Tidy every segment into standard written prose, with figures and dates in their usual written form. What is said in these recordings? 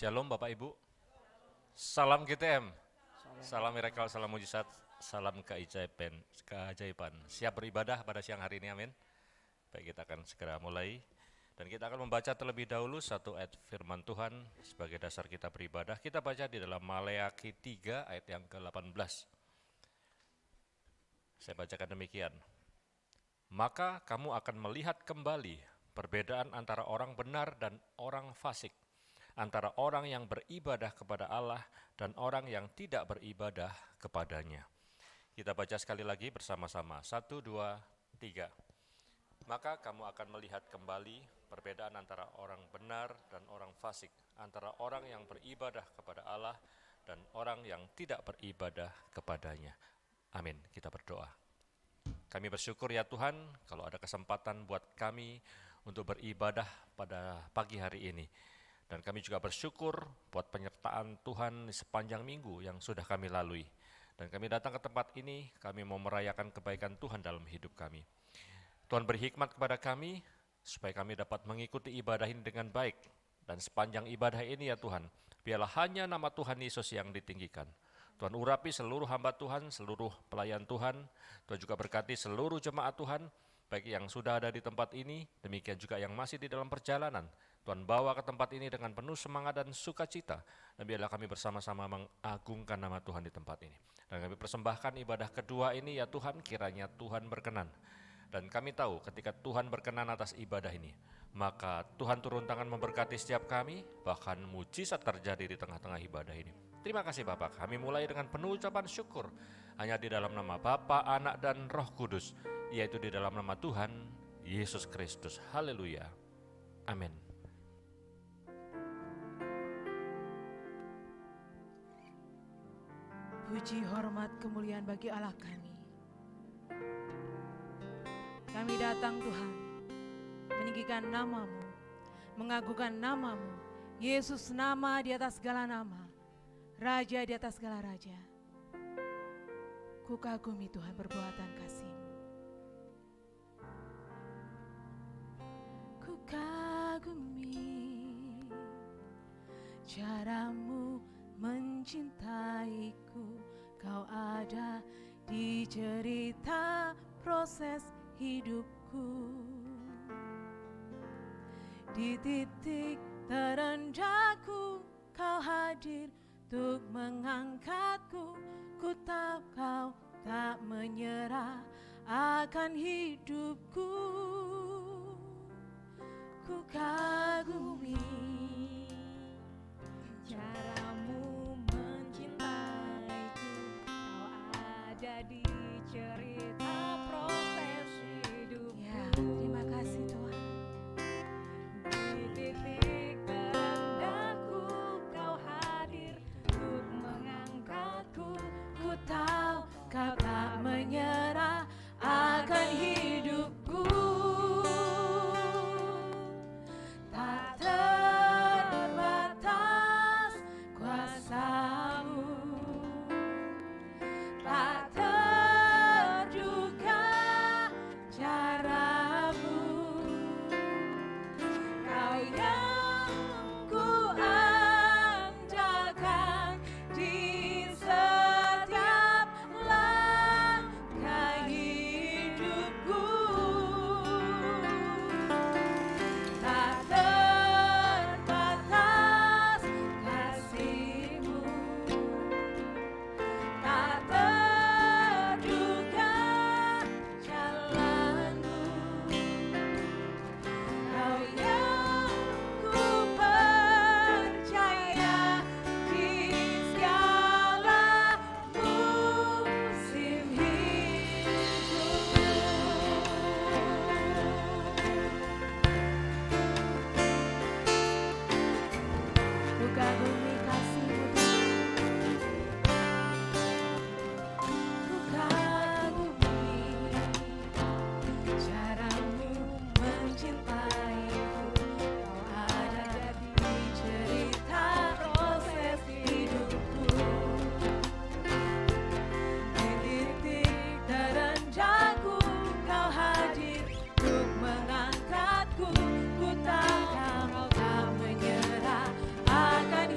Shalom Bapak Ibu, salam GTM, salam miracle, salam mujizat, salam keajaiban. Siap beribadah pada siang hari ini, amin. Baik, kita akan segera mulai. Dan kita akan membaca terlebih dahulu satu ayat firman Tuhan sebagai dasar kita beribadah. Kita baca di dalam Maleakhi 3 ayat yang ke-18. Saya bacakan demikian. Maka kamu akan melihat kembali perbedaan antara orang benar dan orang fasik, antara orang yang beribadah kepada Allah dan orang yang tidak beribadah kepadanya. Kita baca sekali lagi bersama-sama. 1, 2, 3. Maka kamu akan melihat kembali perbedaan antara orang benar dan orang fasik, antara orang yang beribadah kepada Allah dan orang yang tidak beribadah kepadanya. Amin. Kita berdoa. Kami bersyukur ya Tuhan kalau ada kesempatan buat kami untuk beribadah pada pagi hari ini. Dan kami juga bersyukur buat penyertaan Tuhan di sepanjang minggu yang sudah kami lalui. Dan kami datang ke tempat ini, kami mau merayakan kebaikan Tuhan dalam hidup kami. Tuhan beri hikmat kepada kami, supaya kami dapat mengikuti ibadah ini dengan baik. Dan sepanjang ibadah ini ya Tuhan, biarlah hanya nama Tuhan Yesus yang ditinggikan. Tuhan urapi seluruh hamba Tuhan, seluruh pelayan Tuhan. Tuhan juga berkati seluruh jemaat Tuhan, baik yang sudah ada di tempat ini, demikian juga yang masih di dalam perjalanan. Tuhan bawa ke tempat ini dengan penuh semangat dan sukacita. Dan biarlah kami bersama-sama mengagungkan nama Tuhan di tempat ini. Dan kami persembahkan ibadah kedua ini ya Tuhan, kiranya Tuhan berkenan. Dan kami tahu ketika Tuhan berkenan atas ibadah ini, maka Tuhan turun tangan memberkati setiap kami, bahkan mujizat terjadi di tengah-tengah ibadah ini. Terima kasih Bapak, kami mulai dengan penuh ucapan syukur, hanya di dalam nama Bapa, Anak, dan Roh Kudus, yaitu di dalam nama Tuhan Yesus Kristus. Haleluya. Amin. Puji, hormat, kemuliaan bagi Allah kami. Kami datang Tuhan, meninggikan nama-Mu, mengagungkan nama-Mu. Yesus, nama di atas segala nama, Raja di atas segala raja. Ku kagumi Tuhan perbuatan kasih-Mu. Ku kagumi cara-Mu mencintaiku. Kau ada di cerita proses hidupku. Di titik terendahku Kau hadir untuk mengangkatku. Ku tahu Kau tak menyerah akan hidupku. Ku kagumi cara-Mu mencintaiku. Kau ada di cerita proses hidupku. Ya, terima kasih Tuhan. Di titik terendahku Kau hadir untuk mengangkatku. Ku tahu Kau tak menyerah akan hidupku. Tak terbatas kuasa-Mu, tak terduga cara-Mu. Kau yang ku andalkan di setiap langkah hidupku. Tak terbatas kasih-Mu, tak terduga jalan-Mu. Kau yang ku percaya di segala musim hidupku. Ku kagumi kasih-Mu, ku kagumi cara-Mu mencintaiku. Kau ada di cerita proses hidupku. Di titik terendahku Kau hadir untuk mengangkatku. Ku tahu Kau tak menyerah akan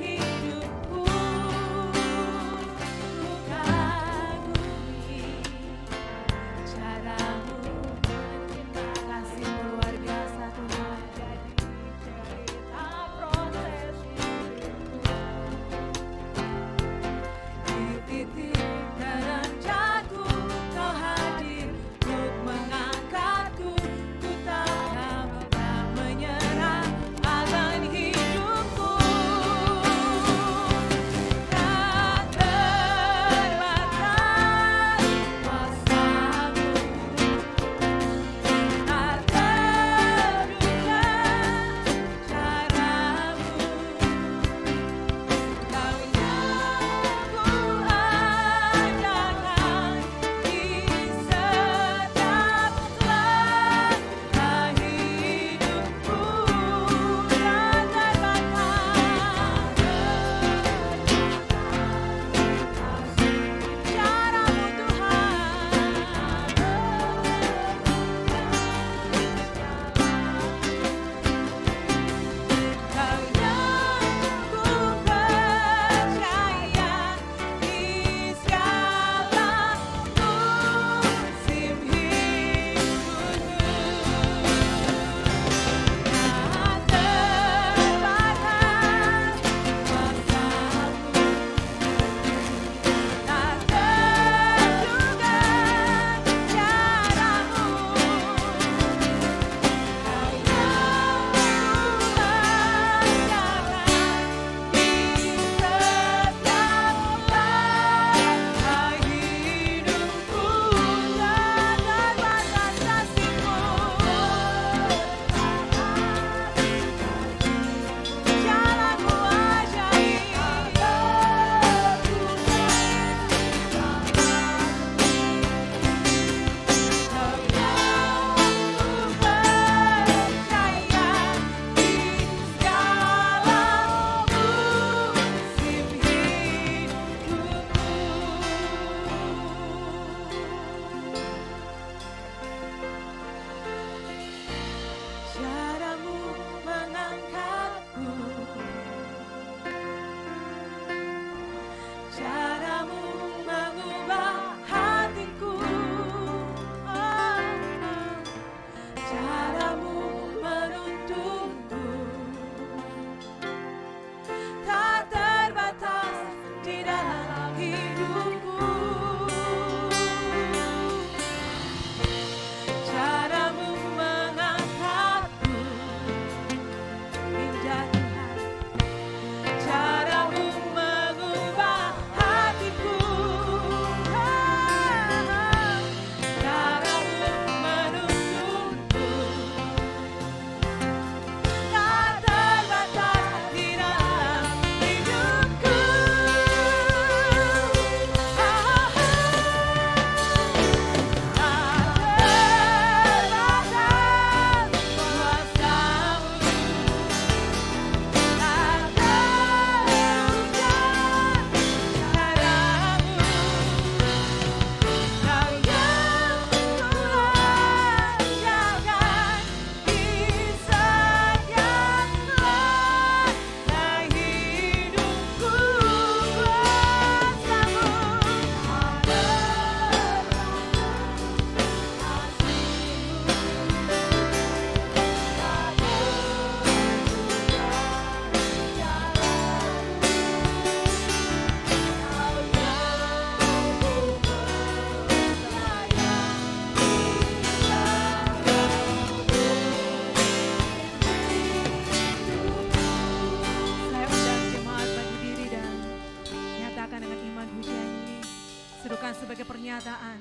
pernyataan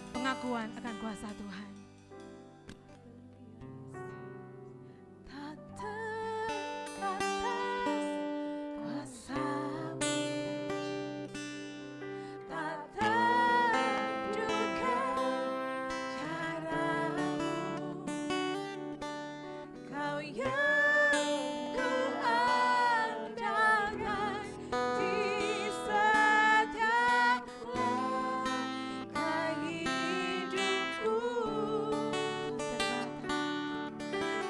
pengakuan akan kuasa Tuhan. Tak terbatas kuasa-Mu, tak terduga cara-Mu, Kau yang ku andalkan di setiap langkah hidupku.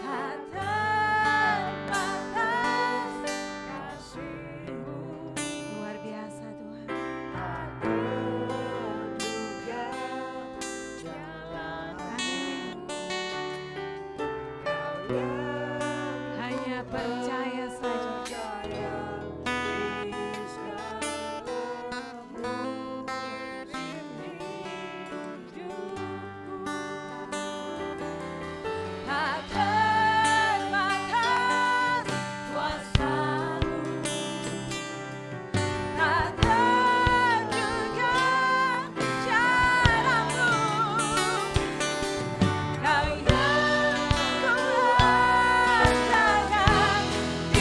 Tak terbatas kasih-Mu, luar biasa Tuhan. Amin. Hanya percaya saja. Tak terbatas kuasa-Mu, tak terduga cara-Mu, Kau yang ku andalkan di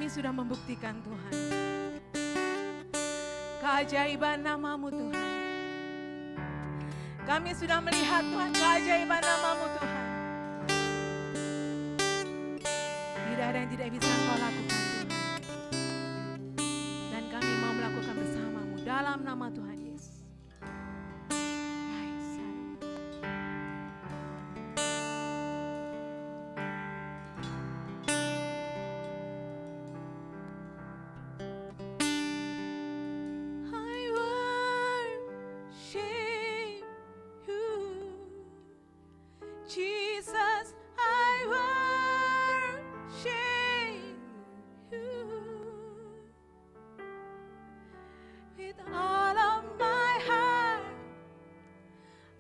Kami sudah membuktikan Tuhan keajaiban nama-Mu Tuhan. Kami sudah melihat Tuhan keajaiban nama-Mu Tuhan. Tidak ada yang tidak bisa Engkau lakukan Tuhan. Dan kami mau melakukan bersama-Mu dalam nama Tuhan Yesus. Jesus, I worship you with all of my heart,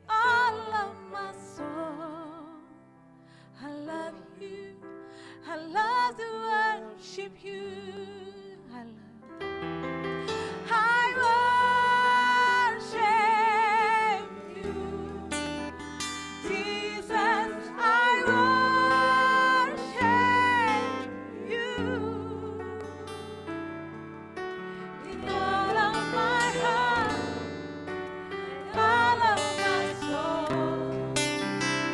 all of my soul. I love you, I love to worship you. I worship you. Jesus, I worship you with all of my heart, all of my soul.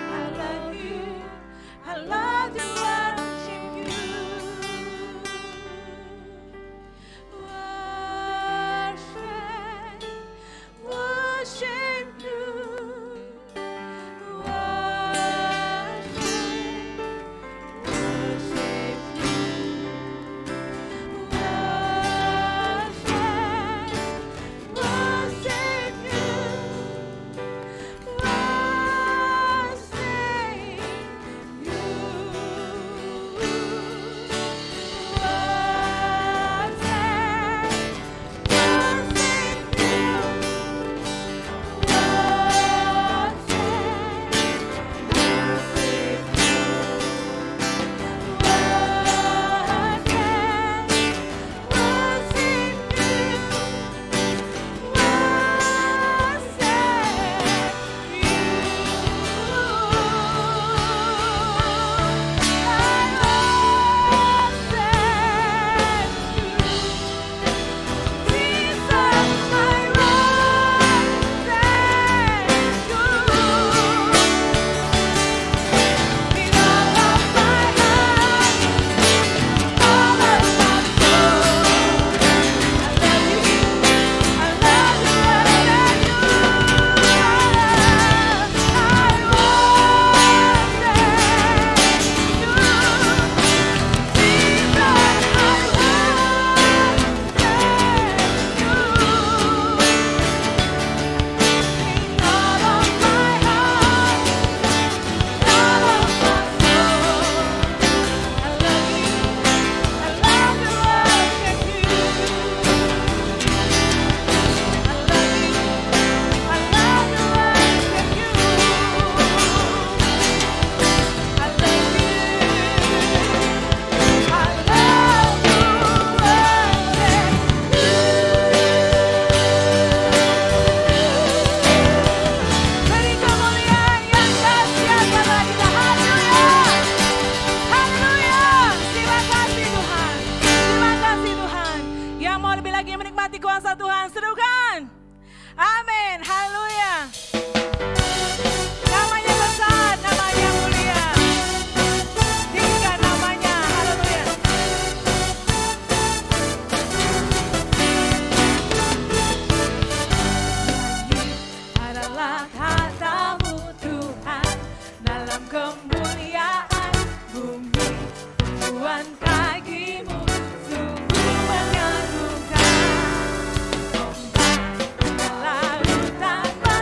I love you, I love to worship you. Worship you.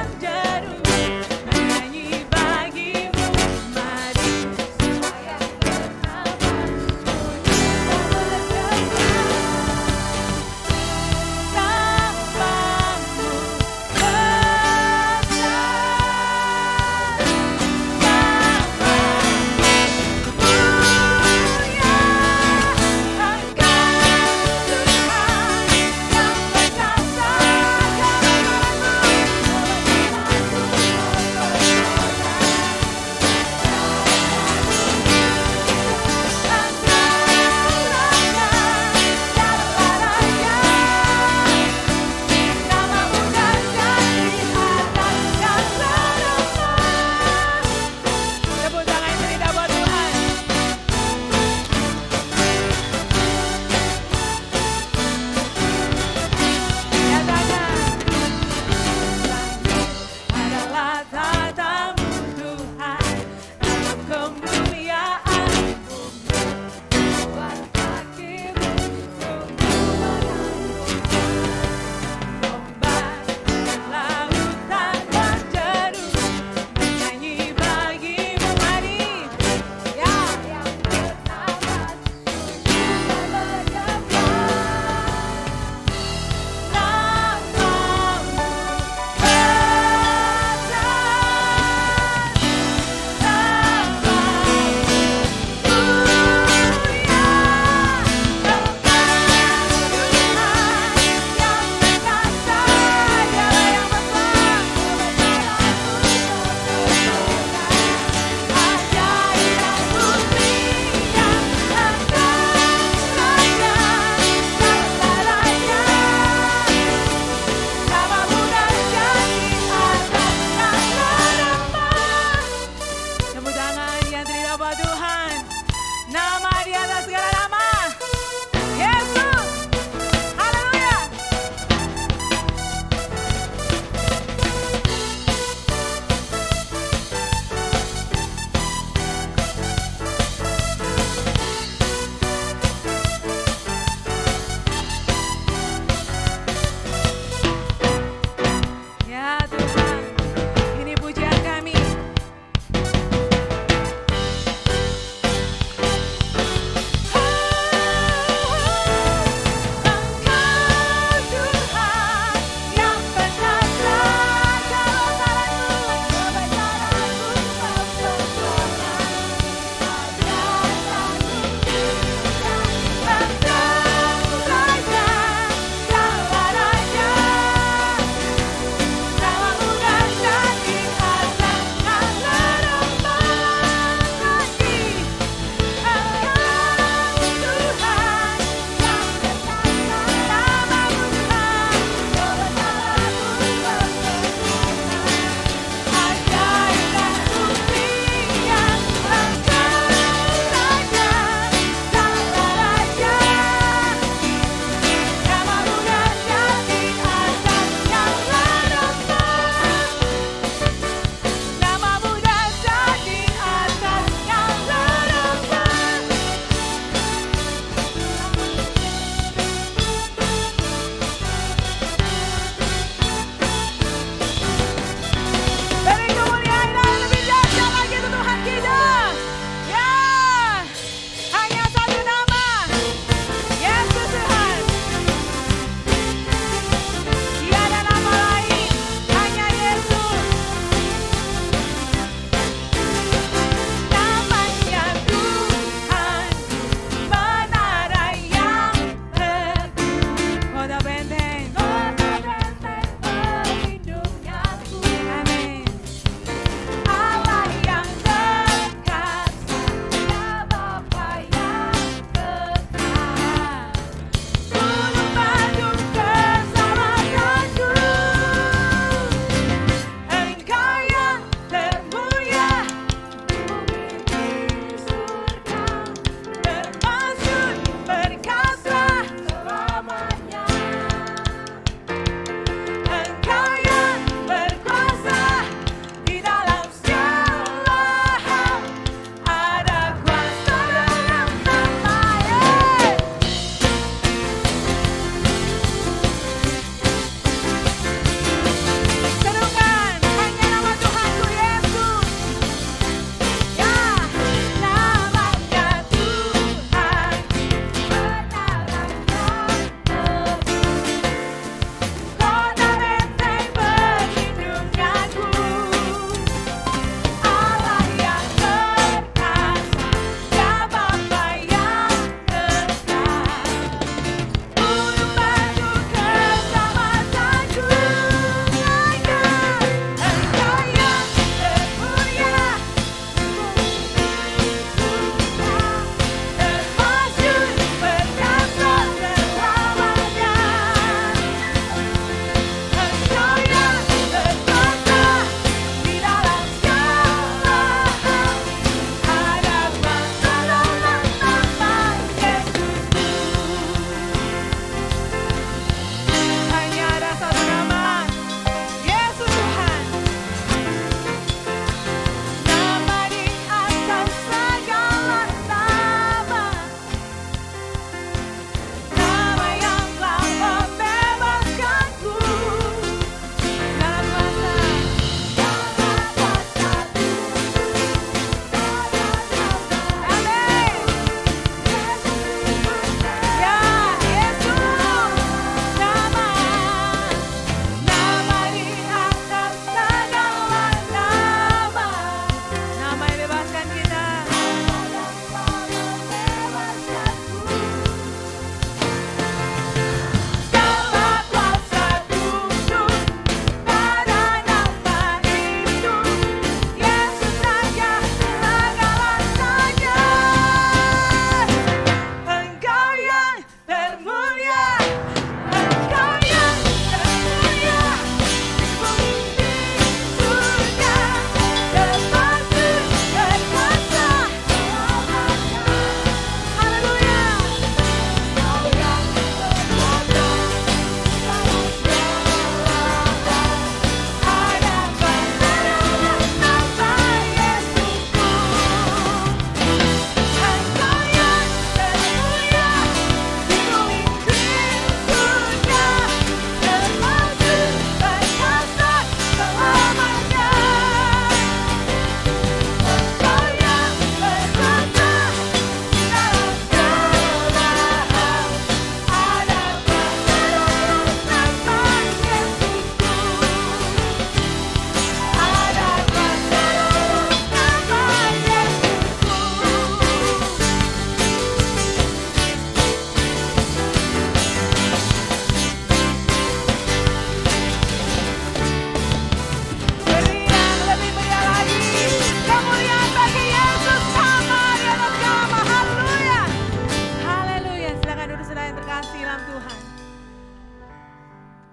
Menjadi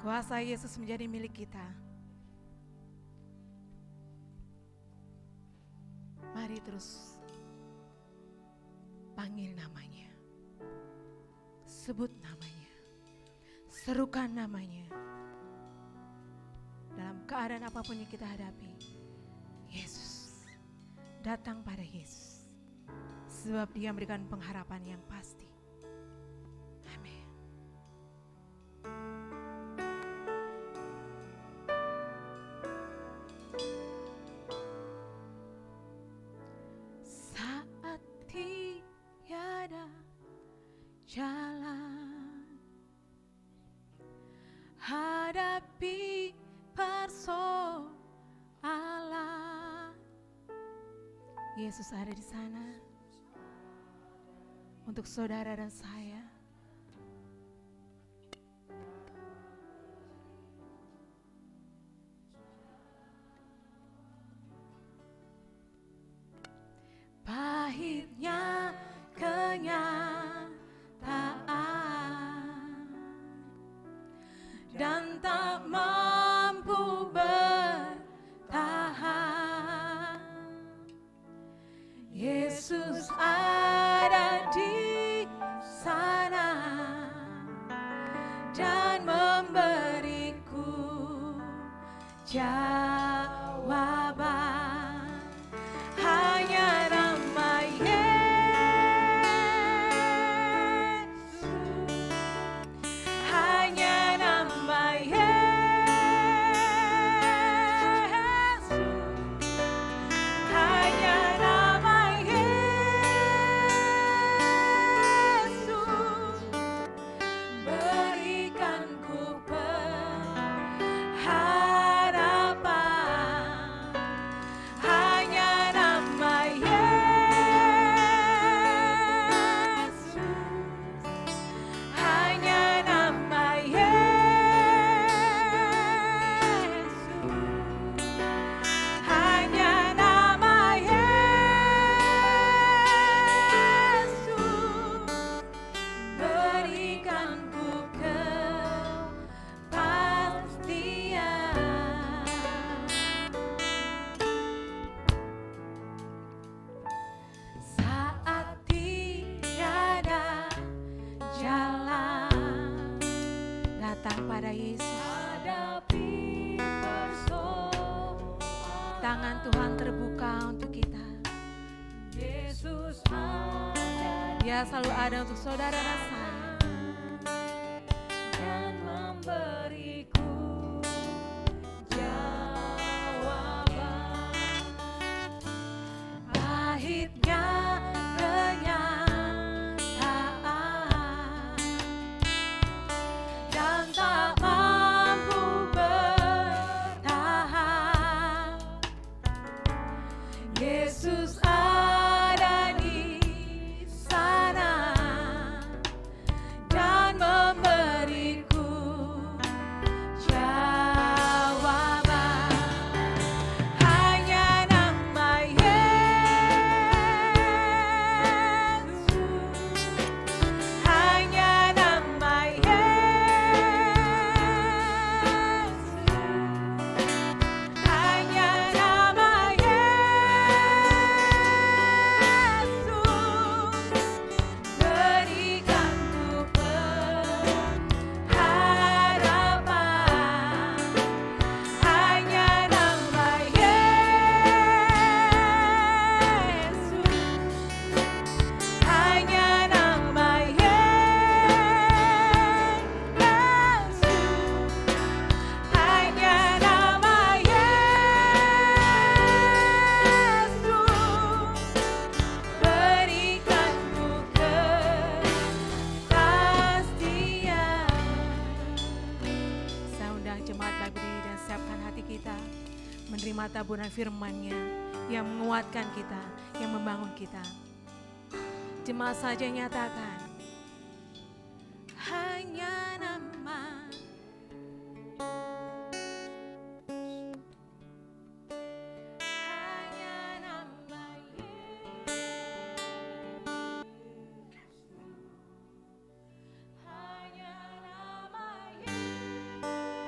Kuasa Yesus menjadi milik kita. Mari terus panggil namanya, sebut namanya, serukan namanya. Dalam keadaan apapun yang kita hadapi, Yesus, datang pada Yesus, sebab Dia memberikan pengharapan yang pasti. Amin. Saat tiada jalan, hadapi persoalan, Yesus ada di sana untuk saudara dan saya. Pahitnya kenyataan dan tak mampu bertahan, Yesus ada di sana dan memberiku jawaban. Hanya nama Yesus, hanya nama Yesus, hanya nama Yesus, berikan ku pengharapan. Hanya nama Yesus, hanya nama Yesus, hanya nama Yesus, berikan ku kepastian. Saat tiada jalan, datang pada Yesus. Hadapi persoalan, tangan Tuhan terbuka untuk kita. Yesus ada, Dia selalu ada untuk saudara dan saya, dan memberiku jawaban. Pahitnya kenyataan dan tak mampu bertahan, Yesus ada di sana dan memberiku jawaban. Hanya nama Yesus, hanya nama Yesus, hanya nama Yesus, berikan ku pengharapan. Hanya nama Yesus, hanya nama Yesus, hanya nama Yesus, berikan ku kepastian. Saya undang jemaat berdiri dan siapkan hati kita menerima taburan firman-Nya yang menguatkan kita, yang membangun kita. Jemaat saja nyatakan, hanya nama hanya nama Yesus, hanya nama Yesus.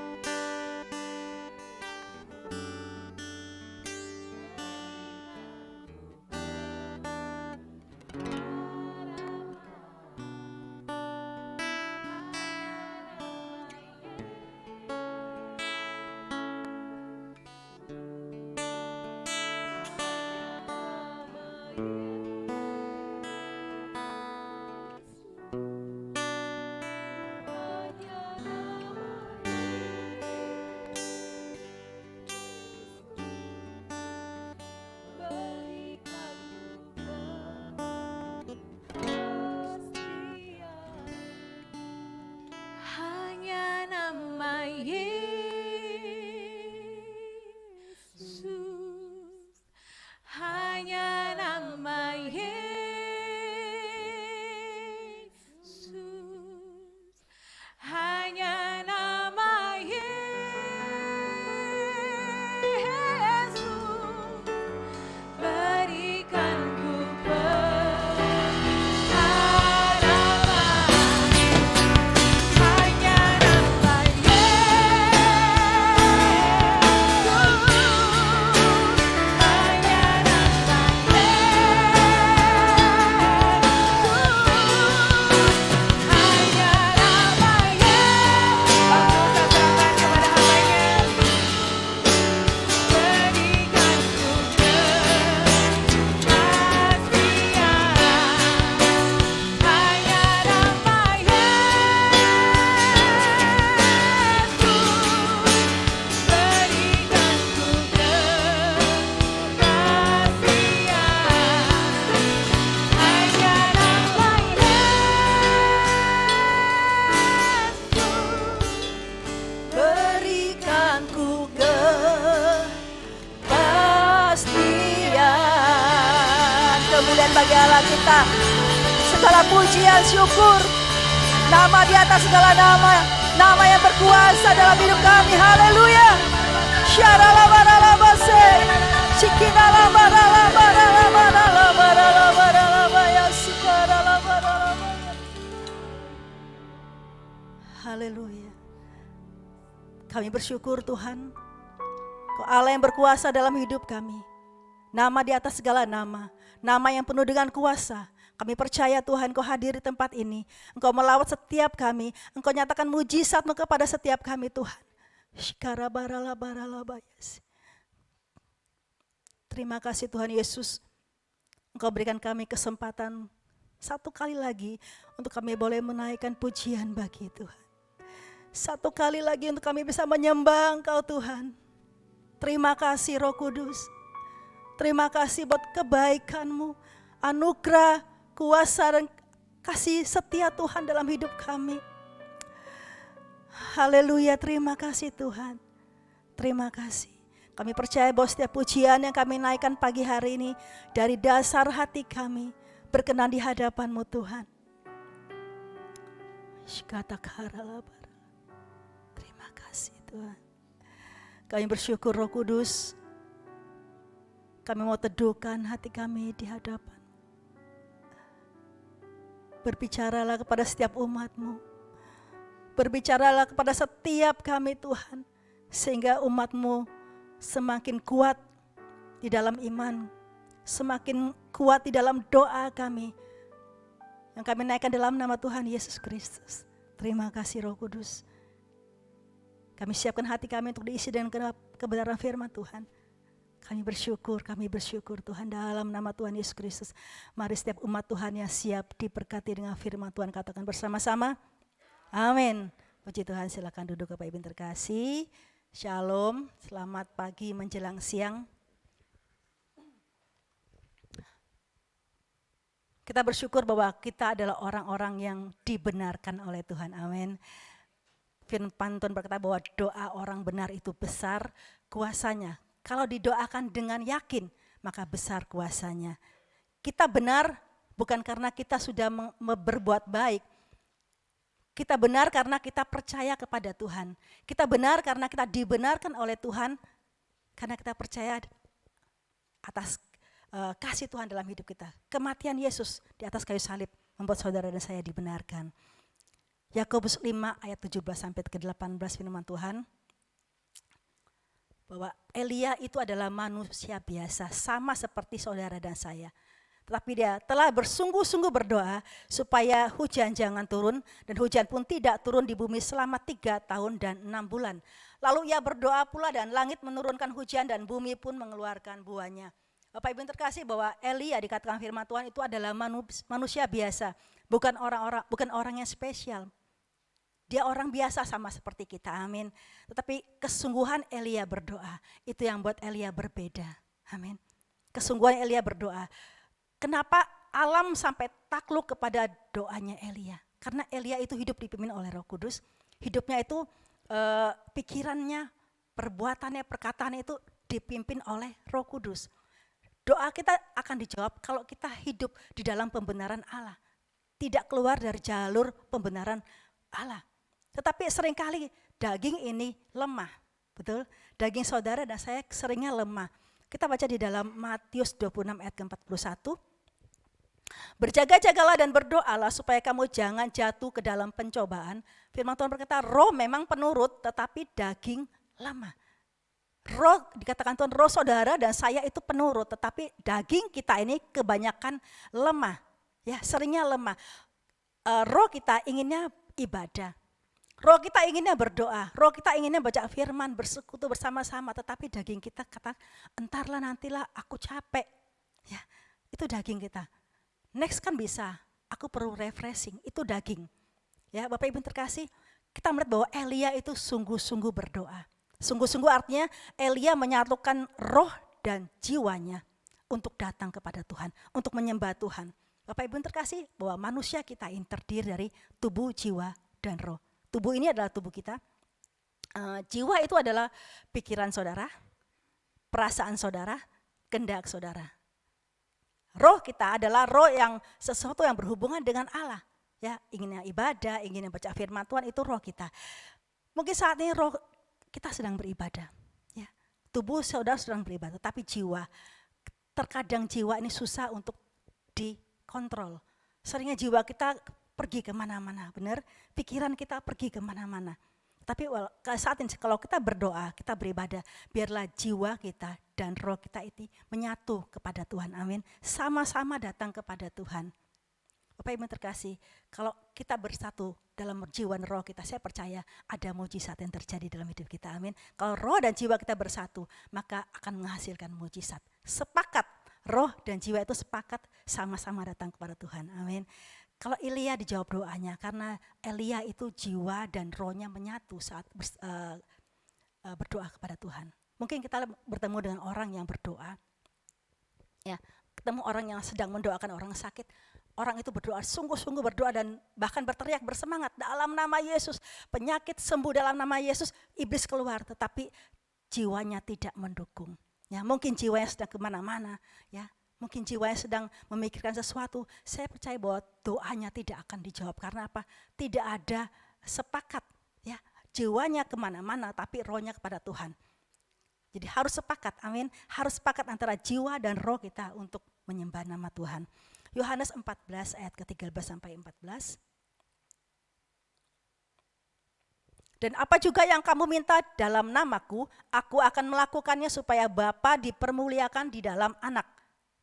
memberikanku kepastian. Kemuliaan bagi Allah kita, segala pujian syukur, nama di atas segala nama, nama yang berkuasa dalam hidup kami. Haleluya. Syaralabaralabase, Shikinalabaralabaralabaralabaralabaralabaya, Sikaralabaralabaya. Haleluya. Kami bersyukur Tuhan, Kau Allah yang berkuasa dalam hidup kami. Nama di atas segala nama, nama yang penuh dengan kuasa. Kami percaya Tuhan Kau hadir di tempat ini. Engkau melawat setiap kami. Engkau nyatakan mujizat-Mu kepada setiap kami Tuhan. Terima kasih Tuhan Yesus. Engkau berikan kami kesempatan satu kali lagi untuk kami boleh menaikkan pujian bagi Tuhan. Satu kali lagi untuk kami bisa menyembah Engkau Tuhan. Terima kasih Roh Kudus. Terima kasih buat kebaikan-Mu, anugerah, kuasa dan kasih setia Tuhan dalam hidup kami. Haleluya, terima kasih Tuhan. Terima kasih. Kami percaya bahwa setiap pujian yang kami naikkan pagi hari ini dari dasar hati kami berkenan di hadapan-Mu Tuhan. Terima kasih Tuhan. Kami bersyukur Roh Kudus. Kami mau teduhkan hati kami di hadapan. Berbicaralah kepada setiap umat-Mu. Berbicaralah kepada setiap kami Tuhan. Sehingga umat-Mu semakin kuat di dalam iman. Semakin kuat di dalam doa kami. Yang kami naikkan dalam nama Tuhan Yesus Kristus. Terima kasih Roh Kudus. Kami siapkan hati kami untuk diisi dengan kebenaran firman Tuhan. Kami bersyukur Tuhan dalam nama Tuhan Yesus Kristus. Mari setiap umat Tuhan yang siap diberkati dengan firman Tuhan katakan bersama-sama. Amin. Puji Tuhan, silakan duduk Bapak Ibu terkasih. Shalom, selamat pagi menjelang siang. Kita bersyukur bahwa kita adalah orang-orang yang dibenarkan oleh Tuhan. Amin. Firman Tuhan berkata bahwa doa orang benar itu besar kuasanya. Kalau didoakan dengan yakin, maka besar kuasanya. Kita benar bukan karena kita sudah berbuat baik. Kita benar karena kita percaya kepada Tuhan. Kita benar karena kita dibenarkan oleh Tuhan. Karena kita percaya atas kasih Tuhan dalam hidup kita. Kematian Yesus di atas kayu salib membuat saudara dan saya dibenarkan. Yakobus 5 ayat 17 sampai ke 18 firman Tuhan. Bahwa Elia itu adalah manusia biasa, sama seperti saudara dan saya. Tetapi dia telah bersungguh-sungguh berdoa supaya hujan jangan turun, dan hujan pun tidak turun di bumi selama 3 tahun dan 6 bulan. Lalu ia berdoa pula dan langit menurunkan hujan dan bumi pun mengeluarkan buahnya. Bapak Ibu terkasih bahwa Elia dikatakan firman Tuhan itu adalah manusia biasa, bukan orang yang spesial. Dia orang biasa sama seperti kita, amin. Tetapi kesungguhan Elia berdoa, itu yang buat Elia berbeda, amin. Kesungguhan Elia berdoa. Kenapa alam sampai takluk kepada doanya Elia? Karena Elia itu hidup dipimpin oleh Roh Kudus. Hidupnya itu pikirannya, perbuatannya, perkataannya itu dipimpin oleh Roh Kudus. Doa kita akan dijawab kalau kita hidup di dalam pembenaran Allah. Tidak keluar dari jalur pembenaran Allah. Tetapi seringkali daging ini lemah, betul? Daging saudara dan saya seringnya lemah. Kita baca di dalam Matius 26 ayat ke-41. Berjaga-jagalah dan berdoalah supaya kamu jangan jatuh ke dalam pencobaan. Firman Tuhan berkata, roh memang penurut tetapi daging lemah. Roh dikatakan Tuhan, roh saudara dan saya itu penurut, tetapi daging kita ini kebanyakan lemah. Ya, seringnya lemah. Roh kita inginnya ibadah. Roh kita inginnya berdoa, roh kita inginnya baca firman, bersekutu bersama-sama, tetapi daging kita kata, entarlah nantilah aku capek. Ya, itu daging kita. Next kan bisa, aku perlu refreshing, itu daging. Ya, Bapak Ibu terkasih, kita melihat bahwa Elia itu sungguh-sungguh berdoa. Sungguh-sungguh artinya Elia menyatukan roh dan jiwanya untuk datang kepada Tuhan, untuk menyembah Tuhan. Bapak Ibu terkasih, bahwa manusia kita ini terdiri dari tubuh, jiwa, dan roh. Tubuh ini adalah tubuh kita. Jiwa itu adalah pikiran saudara, perasaan saudara, kehendak saudara. Roh kita adalah roh yang sesuatu yang berhubungan dengan Allah. Ya, ingin yang ibadah, ingin yang baca firman Tuhan, itu roh kita. Mungkin saat ini roh kita sedang beribadah. Ya, tubuh saudara sedang beribadah, tapi jiwa, terkadang jiwa ini susah untuk dikontrol. Seringnya jiwa kita pergi kemana-mana, benar? Pikiran kita pergi kemana-mana. Tapi saat ini kalau kita berdoa, kita beribadah, biarlah jiwa kita dan roh kita itu menyatu kepada Tuhan. Amin. Sama-sama datang kepada Tuhan. Bapak Ibu terkasih, kalau kita bersatu dalam jiwa dan roh kita, saya percaya ada mujizat yang terjadi dalam hidup kita. Amin. Kalau roh dan jiwa kita bersatu, maka akan menghasilkan mujizat. Sepakat, roh dan jiwa itu sepakat sama-sama datang kepada Tuhan. Amin. Kalau Elia dijawab doanya, karena Elia itu jiwa dan rohnya menyatu saat berdoa kepada Tuhan. Mungkin kita bertemu dengan orang yang berdoa, ya, ketemu orang yang sedang mendoakan orang sakit, orang itu berdoa, sungguh-sungguh berdoa dan bahkan berteriak bersemangat dalam nama Yesus, penyakit sembuh dalam nama Yesus, iblis keluar, tetapi jiwanya tidak mendukung. Ya, mungkin jiwanya sedang kemana-mana, ya. Mungkin jiwanya sedang memikirkan sesuatu, saya percaya bahwa doanya tidak akan dijawab. Karena apa? Tidak ada sepakat. Ya, jiwanya kemana-mana, tapi rohnya kepada Tuhan. Jadi harus sepakat, amin. Harus sepakat antara jiwa dan roh kita untuk menyembah nama Tuhan. Yohanes 14 ayat ke-13 sampai 14. Dan apa juga yang kamu minta dalam namaku, aku akan melakukannya supaya Bapa dipermuliakan di dalam anak.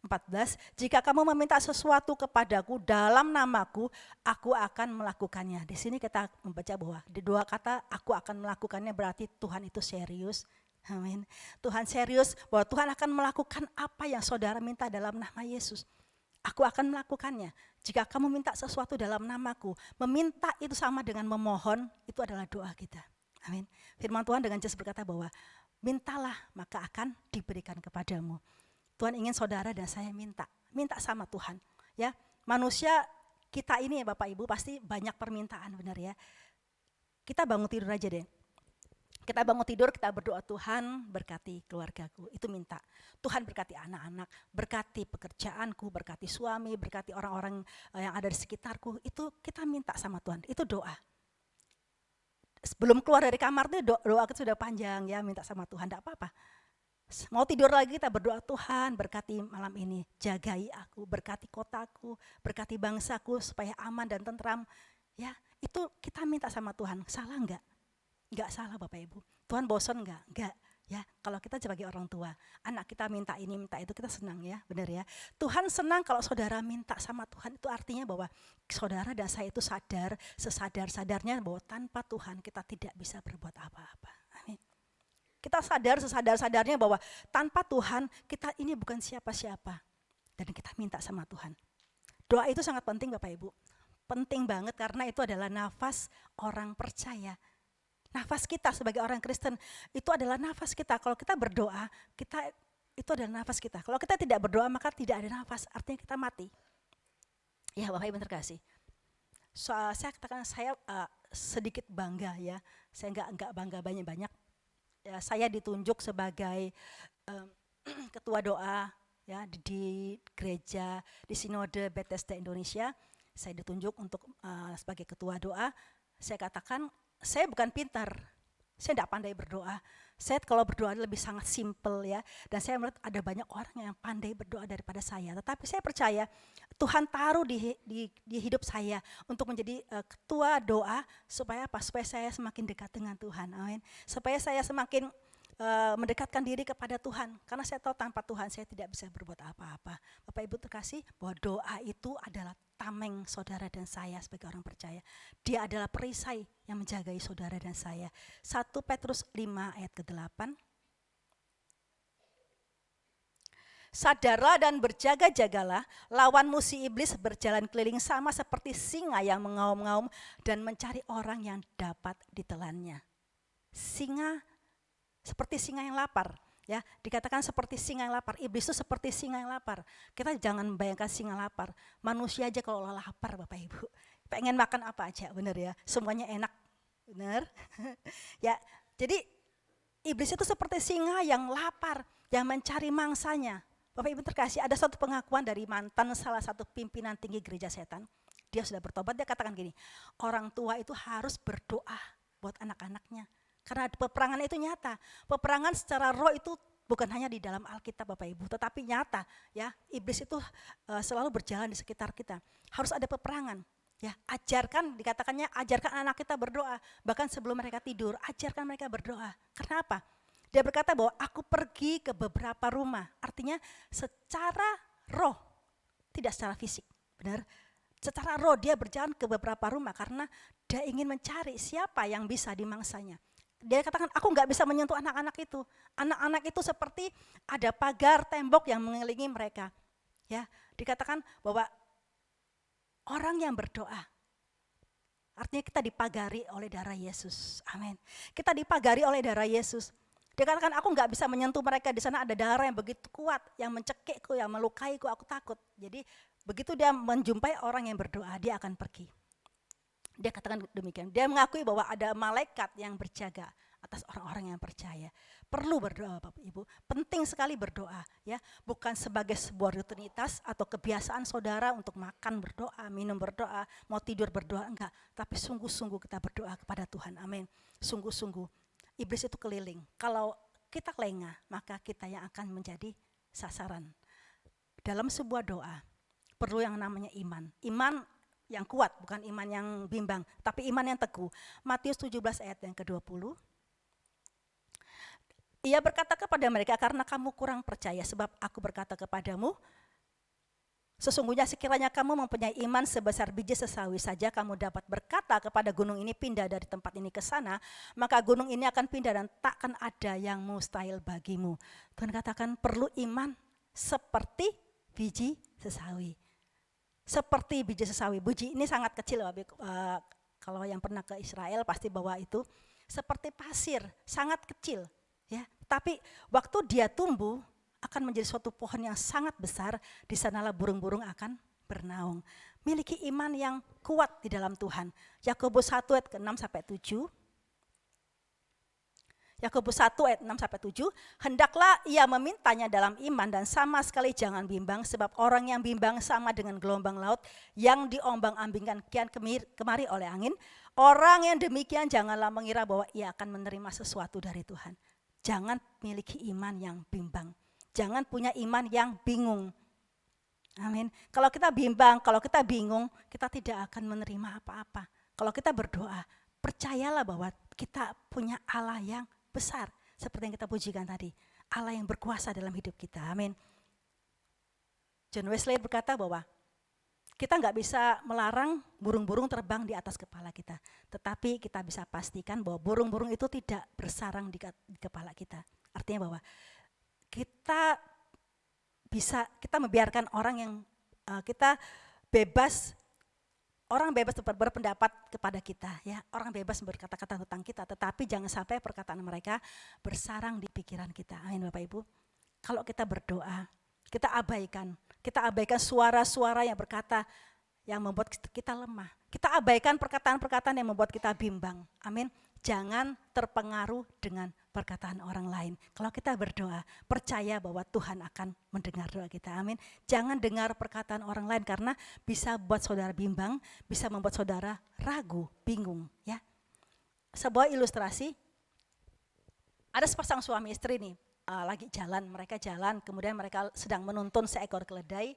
14, jika kamu meminta sesuatu kepadaku dalam namaku, aku akan melakukannya. Di sini kita membaca bahwa di dua kata aku akan melakukannya berarti Tuhan itu serius. Amin. Tuhan serius bahwa Tuhan akan melakukan apa yang saudara minta dalam nama Yesus. Aku akan melakukannya. Jika kamu minta sesuatu dalam namaku, meminta itu sama dengan memohon, itu adalah doa kita. Amin. Firman Tuhan dengan jelas berkata bahwa mintalah maka akan diberikan kepadamu. Tuhan ingin saudara dan saya minta sama Tuhan. Ya, manusia kita ini ya Bapak Ibu pasti banyak permintaan, benar ya. Kita bangun tidur aja deh. Kita bangun tidur, kita berdoa, Tuhan berkati keluargaku, itu minta. Tuhan berkati anak-anak, berkati pekerjaanku, berkati suami, berkati orang-orang yang ada di sekitarku, itu kita minta sama Tuhan, itu doa. Sebelum keluar dari kamar itu doa kita sudah panjang ya, minta sama Tuhan, enggak apa-apa. Mau tidur lagi kita berdoa, Tuhan berkati malam ini, jagai aku, berkati kotaku, berkati bangsaku supaya aman dan tentram. Ya, itu kita minta sama Tuhan. Salah enggak? Enggak salah Bapak Ibu. Tuhan bosan enggak? Enggak. Ya, kalau kita sebagai orang tua, anak kita minta ini, minta itu, kita senang ya, benar ya. Tuhan senang kalau saudara minta sama Tuhan, itu artinya bahwa saudara dan saya itu sadar, sesadar-sadarnya bahwa tanpa Tuhan kita tidak bisa berbuat apa-apa. Amin. Kita sadar sesadar-sadarnya bahwa tanpa Tuhan kita ini bukan siapa-siapa. Dan kita minta sama Tuhan. Doa itu sangat penting Bapak Ibu. Penting banget karena itu adalah nafas orang percaya. Nafas kita sebagai orang Kristen itu adalah nafas kita. Kalau kita berdoa, itu adalah nafas kita. Kalau kita tidak berdoa maka tidak ada nafas, artinya kita mati. Ya Bapak Ibu terkasih. Saya katakan saya sedikit bangga ya. Saya enggak bangga banyak-banyak. Ya, saya ditunjuk sebagai ketua doa ya di gereja di Sinode Bethesda Indonesia. Saya ditunjuk untuk sebagai ketua doa. Saya katakan saya bukan pintar, saya tidak pandai berdoa. Saya kalau berdoa lebih sangat simple ya. Dan saya melihat ada banyak orang yang pandai berdoa daripada saya. Tetapi saya percaya Tuhan taruh di hidup saya untuk menjadi ketua doa supaya apa? Supaya saya semakin dekat dengan Tuhan. Amin. Supaya saya semakin mendekatkan diri kepada Tuhan. Karena saya tahu tanpa Tuhan saya tidak bisa berbuat apa-apa. Bapak Ibu terkasih bahwa doa itu adalah tameng saudara dan saya sebagai orang percaya. Dia adalah perisai yang menjagai saudara dan saya. 1 Petrus 5 ayat ke-8. Sadarlah dan berjaga-jagalah, lawanmu si iblis berjalan keliling sama seperti singa yang mengaum-ngaum dan mencari orang yang dapat ditelannya. Singa seperti singa yang lapar, ya, dikatakan seperti singa yang lapar. Iblis itu seperti singa yang lapar. Kita jangan membayangkan singa lapar. Manusia aja kalau lapar Bapak Ibu, pengen makan apa aja, benar ya? Semuanya enak, benar? Ya, Jadi iblis itu seperti singa yang lapar, yang mencari mangsanya. Bapak Ibu terkasih, ada satu pengakuan dari mantan salah satu pimpinan tinggi gereja setan. Dia sudah bertobat, dia katakan gini, orang tua itu harus berdoa buat anak-anaknya. Karena peperangan itu nyata. Peperangan secara roh itu bukan hanya di dalam Alkitab Bapak Ibu, tetapi nyata ya. Iblis itu selalu berjalan di sekitar kita. Harus ada peperangan. Ya, ajarkan, dikatakannya ajarkan anak kita berdoa, bahkan sebelum mereka tidur, ajarkan mereka berdoa. Kenapa? Dia berkata bahwa aku pergi ke beberapa rumah, artinya secara roh, tidak secara fisik, benar? Secara roh dia berjalan ke beberapa rumah karena dia ingin mencari siapa yang bisa dimangsanya. Dia katakan, aku nggak bisa menyentuh anak-anak itu. Anak-anak itu seperti ada pagar tembok yang mengelilingi mereka. Ya, dikatakan bahwa orang yang berdoa, artinya kita dipagari oleh darah Yesus. Amin. Kita dipagari oleh darah Yesus. Dia katakan, aku nggak bisa menyentuh mereka, di sana ada darah yang begitu kuat, yang mencekikku, yang melukaiku, aku takut. Jadi begitu dia menjumpai orang yang berdoa, dia akan pergi. Dia katakan demikian. Dia mengakui bahwa ada malaikat yang berjaga atas orang-orang yang percaya. Perlu berdoa Bapak Ibu, penting sekali berdoa ya, bukan sebagai sebuah rutinitas atau kebiasaan saudara untuk makan berdoa, minum berdoa, mau tidur berdoa, enggak, tapi sungguh-sungguh kita berdoa kepada Tuhan. Amin. Sungguh-sungguh. Iblis itu keliling. Kalau kita lengah, maka kita yang akan menjadi sasaran. Dalam sebuah doa perlu yang namanya iman. Iman yang kuat, bukan iman yang bimbang, tapi iman yang teguh. Matius 17 ayat yang ke-20. Ia berkata kepada mereka, karena kamu kurang percaya, sebab aku berkata kepadamu, sesungguhnya sekiranya kamu mempunyai iman sebesar biji sesawi saja, kamu dapat berkata kepada gunung ini pindah dari tempat ini ke sana, maka gunung ini akan pindah dan takkan ada yang mustahil bagimu. Tuhan katakan perlu iman seperti biji sesawi. Seperti biji sesawi. Biji ini sangat kecil, kalau yang pernah ke Israel pasti bawa itu. Seperti pasir, sangat kecil. Ya, tapi waktu dia tumbuh akan menjadi suatu pohon yang sangat besar, di sanalah burung-burung akan bernaung. Miliki iman yang kuat di dalam Tuhan. Yakobus 1 ayat ke-6 sampai 7. Yakobus 1 ayat 6 sampai 7, hendaklah ia memintanya dalam iman dan sama sekali jangan bimbang, sebab orang yang bimbang sama dengan gelombang laut yang diombang-ambingkan kian kemari oleh angin. Orang yang demikian janganlah mengira bahwa ia akan menerima sesuatu dari Tuhan. Jangan miliki iman yang bimbang. Jangan punya iman yang bingung. Amin. Kalau kita bimbang, kalau kita bingung, kita tidak akan menerima apa-apa. Kalau kita berdoa, percayalah bahwa kita punya Allah yang besar. Seperti yang kita pujikan tadi. Allah yang berkuasa dalam hidup kita. Amin. John Wesley berkata bahwa kita nggak bisa melarang burung-burung terbang di atas kepala kita. Tetapi kita bisa pastikan bahwa burung-burung itu tidak bersarang di kepala kita. Artinya bahwa kita membiarkan orang yang kita bebas, orang bebas berpendapat kepada kita, ya, orang bebas berkata-kata tentang kita, tetapi jangan sampai perkataan mereka bersarang di pikiran kita. Amin Bapak Ibu. Kalau kita berdoa, kita abaikan suara-suara yang berkata yang membuat kita lemah. Kita abaikan perkataan-perkataan yang membuat kita bimbang. Amin. Jangan terpengaruh dengan perkataan orang lain. Kalau kita berdoa, percaya bahwa Tuhan akan mendengar doa kita. Amin. Jangan dengar perkataan orang lain karena bisa buat saudara bimbang, bisa membuat saudara ragu, bingung. Ya. Sebuah ilustrasi, ada sepasang suami istri nih, lagi jalan, mereka jalan, kemudian mereka sedang menuntun seekor keledai.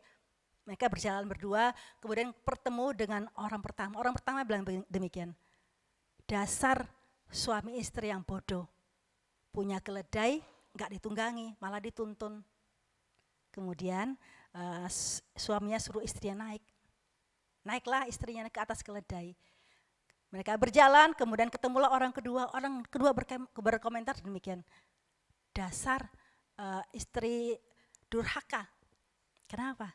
Mereka berjalan berdua, kemudian bertemu dengan orang pertama. Orang pertama bilang demikian, dasar suami istri yang bodoh, punya keledai gak ditunggangi, malah dituntun. Kemudian suaminya suruh istrinya naik. Naiklah istrinya ke atas keledai. Mereka berjalan, kemudian ketemulah orang kedua. Orang kedua berkomentar demikian, dasar istri durhaka. Kenapa?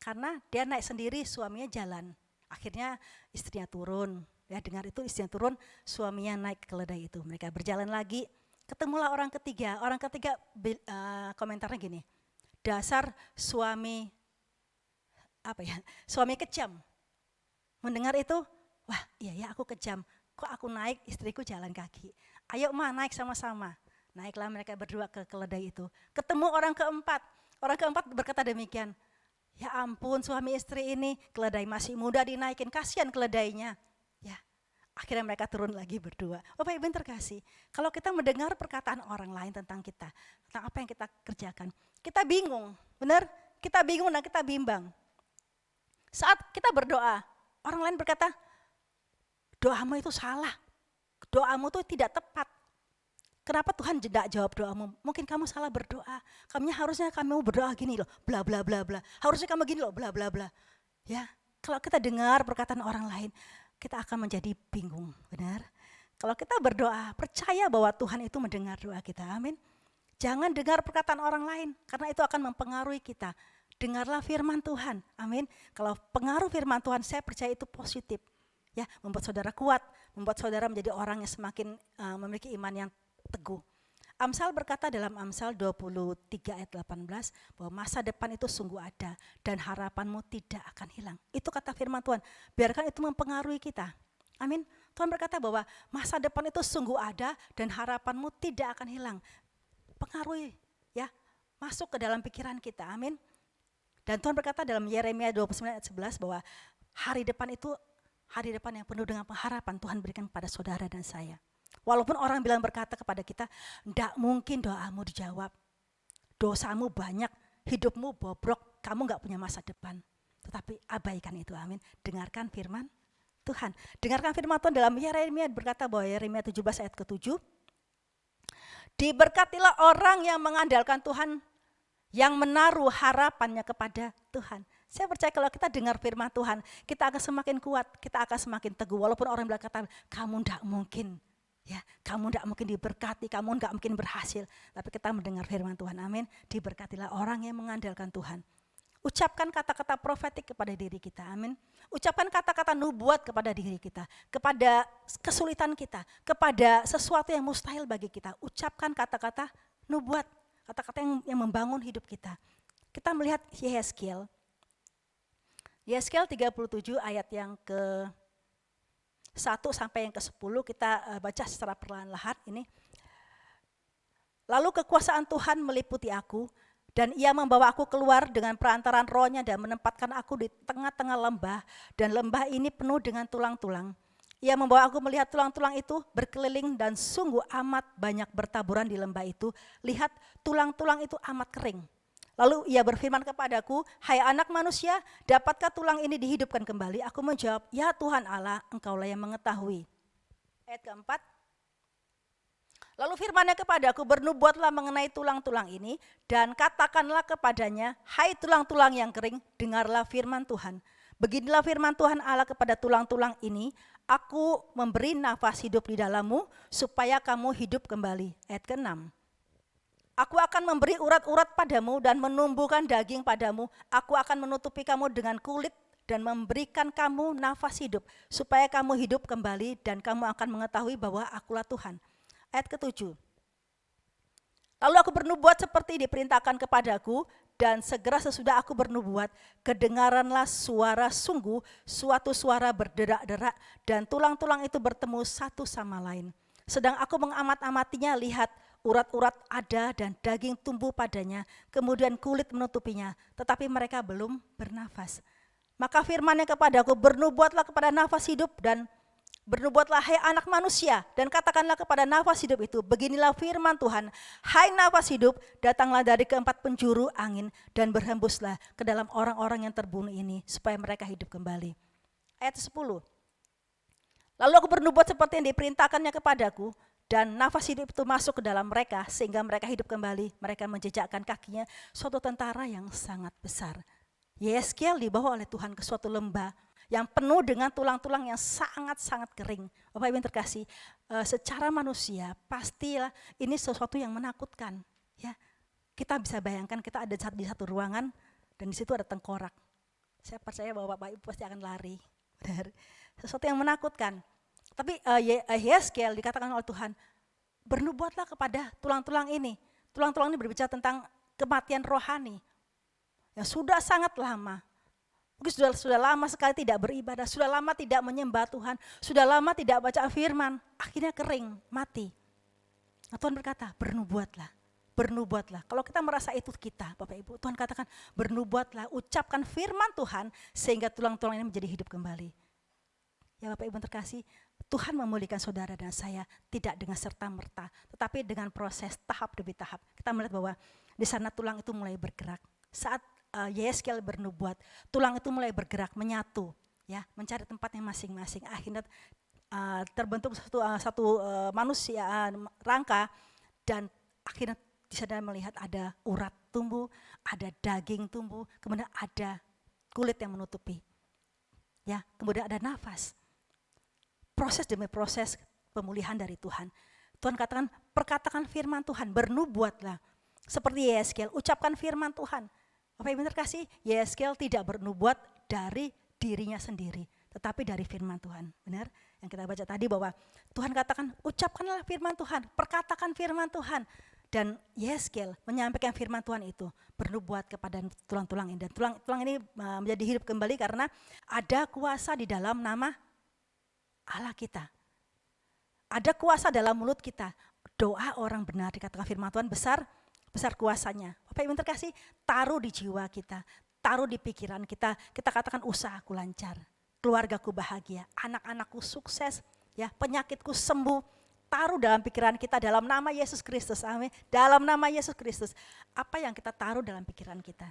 Karena dia naik sendiri, suaminya jalan. Akhirnya istrinya turun. Ya, dengar itu istrinya turun, suaminya naik ke keledai itu. Mereka berjalan lagi, ketemulah orang ketiga. Orang ketiga komentarnya gini, dasar suami suami kejam. Mendengar itu, wah iya ya aku kejam. Kok aku naik, istriku jalan kaki. Ayo naik sama-sama. Naiklah mereka berdua ke keledai itu. Ketemu orang keempat. Orang keempat berkata demikian, ya ampun suami istri ini, keledai masih muda dinaikin, kasihan keledainya. Ya, akhirnya mereka turun lagi berdua. Bapak Ibu yang terkasih, kalau kita mendengar perkataan orang lain tentang kita, tentang apa yang kita kerjakan, kita bingung, benar? Kita bingung dan kita bimbang. Saat kita berdoa, orang lain berkata, doamu itu salah, doamu itu tidak tepat. Kenapa Tuhan tidak jawab doamu? Mungkin kamu salah berdoa. Harusnya kamu berdoa gini loh, bla bla bla bla. Harusnya kamu gini loh, bla bla bla. Ya, kalau kita dengar perkataan orang lain, kita akan menjadi bingung, benar? Kalau kita berdoa, percaya bahwa Tuhan itu mendengar doa kita, amin. Jangan dengar perkataan orang lain, karena itu akan mempengaruhi kita. Dengarlah firman Tuhan, amin. Kalau pengaruh firman Tuhan, saya percaya itu positif. Ya, membuat saudara kuat, membuat saudara menjadi orang yang semakin memiliki iman yang teguh. Amsal berkata dalam Amsal 23 ayat 18 bahwa masa depan itu sungguh ada dan harapanmu tidak akan hilang. Itu kata firman Tuhan, biarkan itu mempengaruhi kita. Amin. Tuhan berkata bahwa masa depan itu sungguh ada dan harapanmu tidak akan hilang. Pengaruhi, ya, masuk ke dalam pikiran kita, amin. Dan Tuhan berkata dalam Yeremia 29 ayat 11 bahwa hari depan itu hari depan yang penuh dengan pengharapan Tuhan berikan kepada saudara dan saya. Walaupun orang bilang berkata kepada kita, tidak mungkin doamu dijawab. Dosamu banyak, hidupmu bobrok, kamu gak punya masa depan. Tetapi abaikan itu, amin. Dengarkan firman Tuhan. Dengarkan firman Tuhan dalam Yeremia berkata bahwa Yeremia 17 ayat ke-7. Diberkatilah orang yang mengandalkan Tuhan, yang menaruh harapannya kepada Tuhan. Saya percaya kalau kita dengar firman Tuhan, kita akan semakin kuat, kita akan semakin teguh. Walaupun orang bilang kata, kamu tidak mungkin, ya, kamu tidak mungkin diberkati, kamu tidak mungkin berhasil. Tapi kita mendengar firman Tuhan, amin. Diberkatilah orang yang mengandalkan Tuhan. Ucapkan kata-kata profetik kepada diri kita, amin. Ucapkan kata-kata nubuat kepada diri kita, kepada kesulitan kita, kepada sesuatu yang mustahil bagi kita. Ucapkan kata-kata nubuat, kata-kata yang membangun hidup kita. Kita melihat Yehezkiel 37 ayat yang ke-1 sampai yang ke-10 kita baca secara perlahan-lahan ini. Lalu kekuasaan Tuhan meliputi aku dan ia membawa aku keluar dengan perantaran rohnya dan menempatkan aku di tengah-tengah lembah dan lembah ini penuh dengan tulang-tulang. Ia membawa aku melihat tulang-tulang itu berkeliling dan sungguh amat banyak bertaburan di lembah itu. Lihat tulang-tulang itu amat kering. Lalu ia berfirman kepadaku, hai anak manusia, dapatkah tulang ini dihidupkan kembali? Aku menjawab, ya Tuhan Allah, engkaulah yang mengetahui. Ayat keempat. Lalu firman-Nya kepadaku, bernubuatlah mengenai tulang-tulang ini dan katakanlah kepadanya, hai tulang-tulang yang kering, dengarlah firman Tuhan. Beginilah firman Tuhan Allah kepada tulang-tulang ini, aku memberi nafas hidup di dalammu supaya kamu hidup kembali. Ayat ke-6. Aku akan memberi urat-urat padamu dan menumbuhkan daging padamu. Aku akan menutupi kamu dengan kulit dan memberikan kamu nafas hidup supaya kamu hidup kembali dan kamu akan mengetahui bahwa akulah Tuhan. Ayat ke-7. Lalu aku bernubuat seperti diperintahkan kepadaku dan segera sesudah aku bernubuat, kedengaranlah suara sungguh, suatu suara berderak-derak dan tulang-tulang itu bertemu satu sama lain. Sedang aku mengamat-amatinya, lihat urat-urat ada dan daging tumbuh padanya, kemudian kulit menutupinya, tetapi mereka belum bernafas. Maka firman-Nya kepadaku, bernubuatlah kepada nafas hidup dan bernubuatlah hai anak manusia dan katakanlah kepada nafas hidup itu, beginilah firman Tuhan, hai nafas hidup, datanglah dari keempat penjuru angin dan berhembuslah ke dalam orang-orang yang terbunuh ini supaya mereka hidup kembali. Ayat 10. Lalu aku bernubuat seperti yang diperintahkannya kepadaku dan nafas hidup itu masuk ke dalam mereka sehingga mereka hidup kembali. Mereka menjejakkan kakinya suatu tentara yang sangat besar. Yehezkiel dibawa oleh Tuhan ke suatu lembah yang penuh dengan tulang-tulang yang sangat-sangat kering. Bapak Ibu yang terkasih, secara manusia pastilah ini sesuatu yang menakutkan. Ya, kita bisa bayangkan kita ada di satu ruangan dan di situ ada tengkorak. Saya percaya bahwa Bapak Ibu pasti akan lari. Benar. Sesuatu yang menakutkan. Tapi Yehezkiel dikatakan oleh Tuhan, bernubuatlah kepada tulang-tulang ini. Tulang-tulang ini berbicara tentang kematian rohani yang sudah sangat lama. Mungkin sudah lama sekali tidak beribadah, sudah lama tidak menyembah Tuhan, sudah lama tidak baca firman, akhirnya kering, mati. Nah, Tuhan berkata, bernubuatlah. Bernubuatlah. Kalau kita merasa itu kita, Bapak Ibu, Tuhan katakan bernubuatlah, ucapkan firman Tuhan sehingga tulang-tulang ini menjadi hidup kembali. Ya Bapak Ibu terkasih, Tuhan memulihkan saudara dan saya tidak dengan serta-merta, tetapi dengan proses tahap demi tahap. Kita melihat bahwa di sana tulang itu mulai bergerak. Saat Yeskel bernubuat, tulang itu mulai bergerak, menyatu, ya, mencari tempatnya masing-masing. Akhirnya terbentuk satu manusia rangka, dan akhirnya di sana melihat ada urat tumbuh, ada daging tumbuh, kemudian ada kulit yang menutupi, ya, kemudian ada nafas. Proses demi proses pemulihan dari Tuhan. Tuhan katakan, perkatakan firman Tuhan, bernubuatlah. Seperti Yeskel, ucapkan firman Tuhan. Bapak Ibu terkasih, Yeskel tidak bernubuat dari dirinya sendiri, tetapi dari firman Tuhan. Benar? Yang kita baca tadi bahwa Tuhan katakan, ucapkanlah firman Tuhan, perkatakan firman Tuhan. Dan Yeskel menyampaikan firman Tuhan itu, bernubuat kepada tulang-tulang ini. Dan tulang-tulang ini menjadi hidup kembali karena ada kuasa di dalam nama Allah kita. Ada kuasa dalam mulut kita. Doa orang benar, dikatakan firman Tuhan, besar kuasanya. Bapak Ibu terkasih, taruh di jiwa kita, taruh di pikiran kita. Kita katakan usahaku lancar, keluargaku bahagia, anak-anakku sukses, ya, penyakitku sembuh. Taruh dalam pikiran kita dalam nama Yesus Kristus. Amin. Dalam nama Yesus Kristus. Apa yang kita taruh dalam pikiran kita,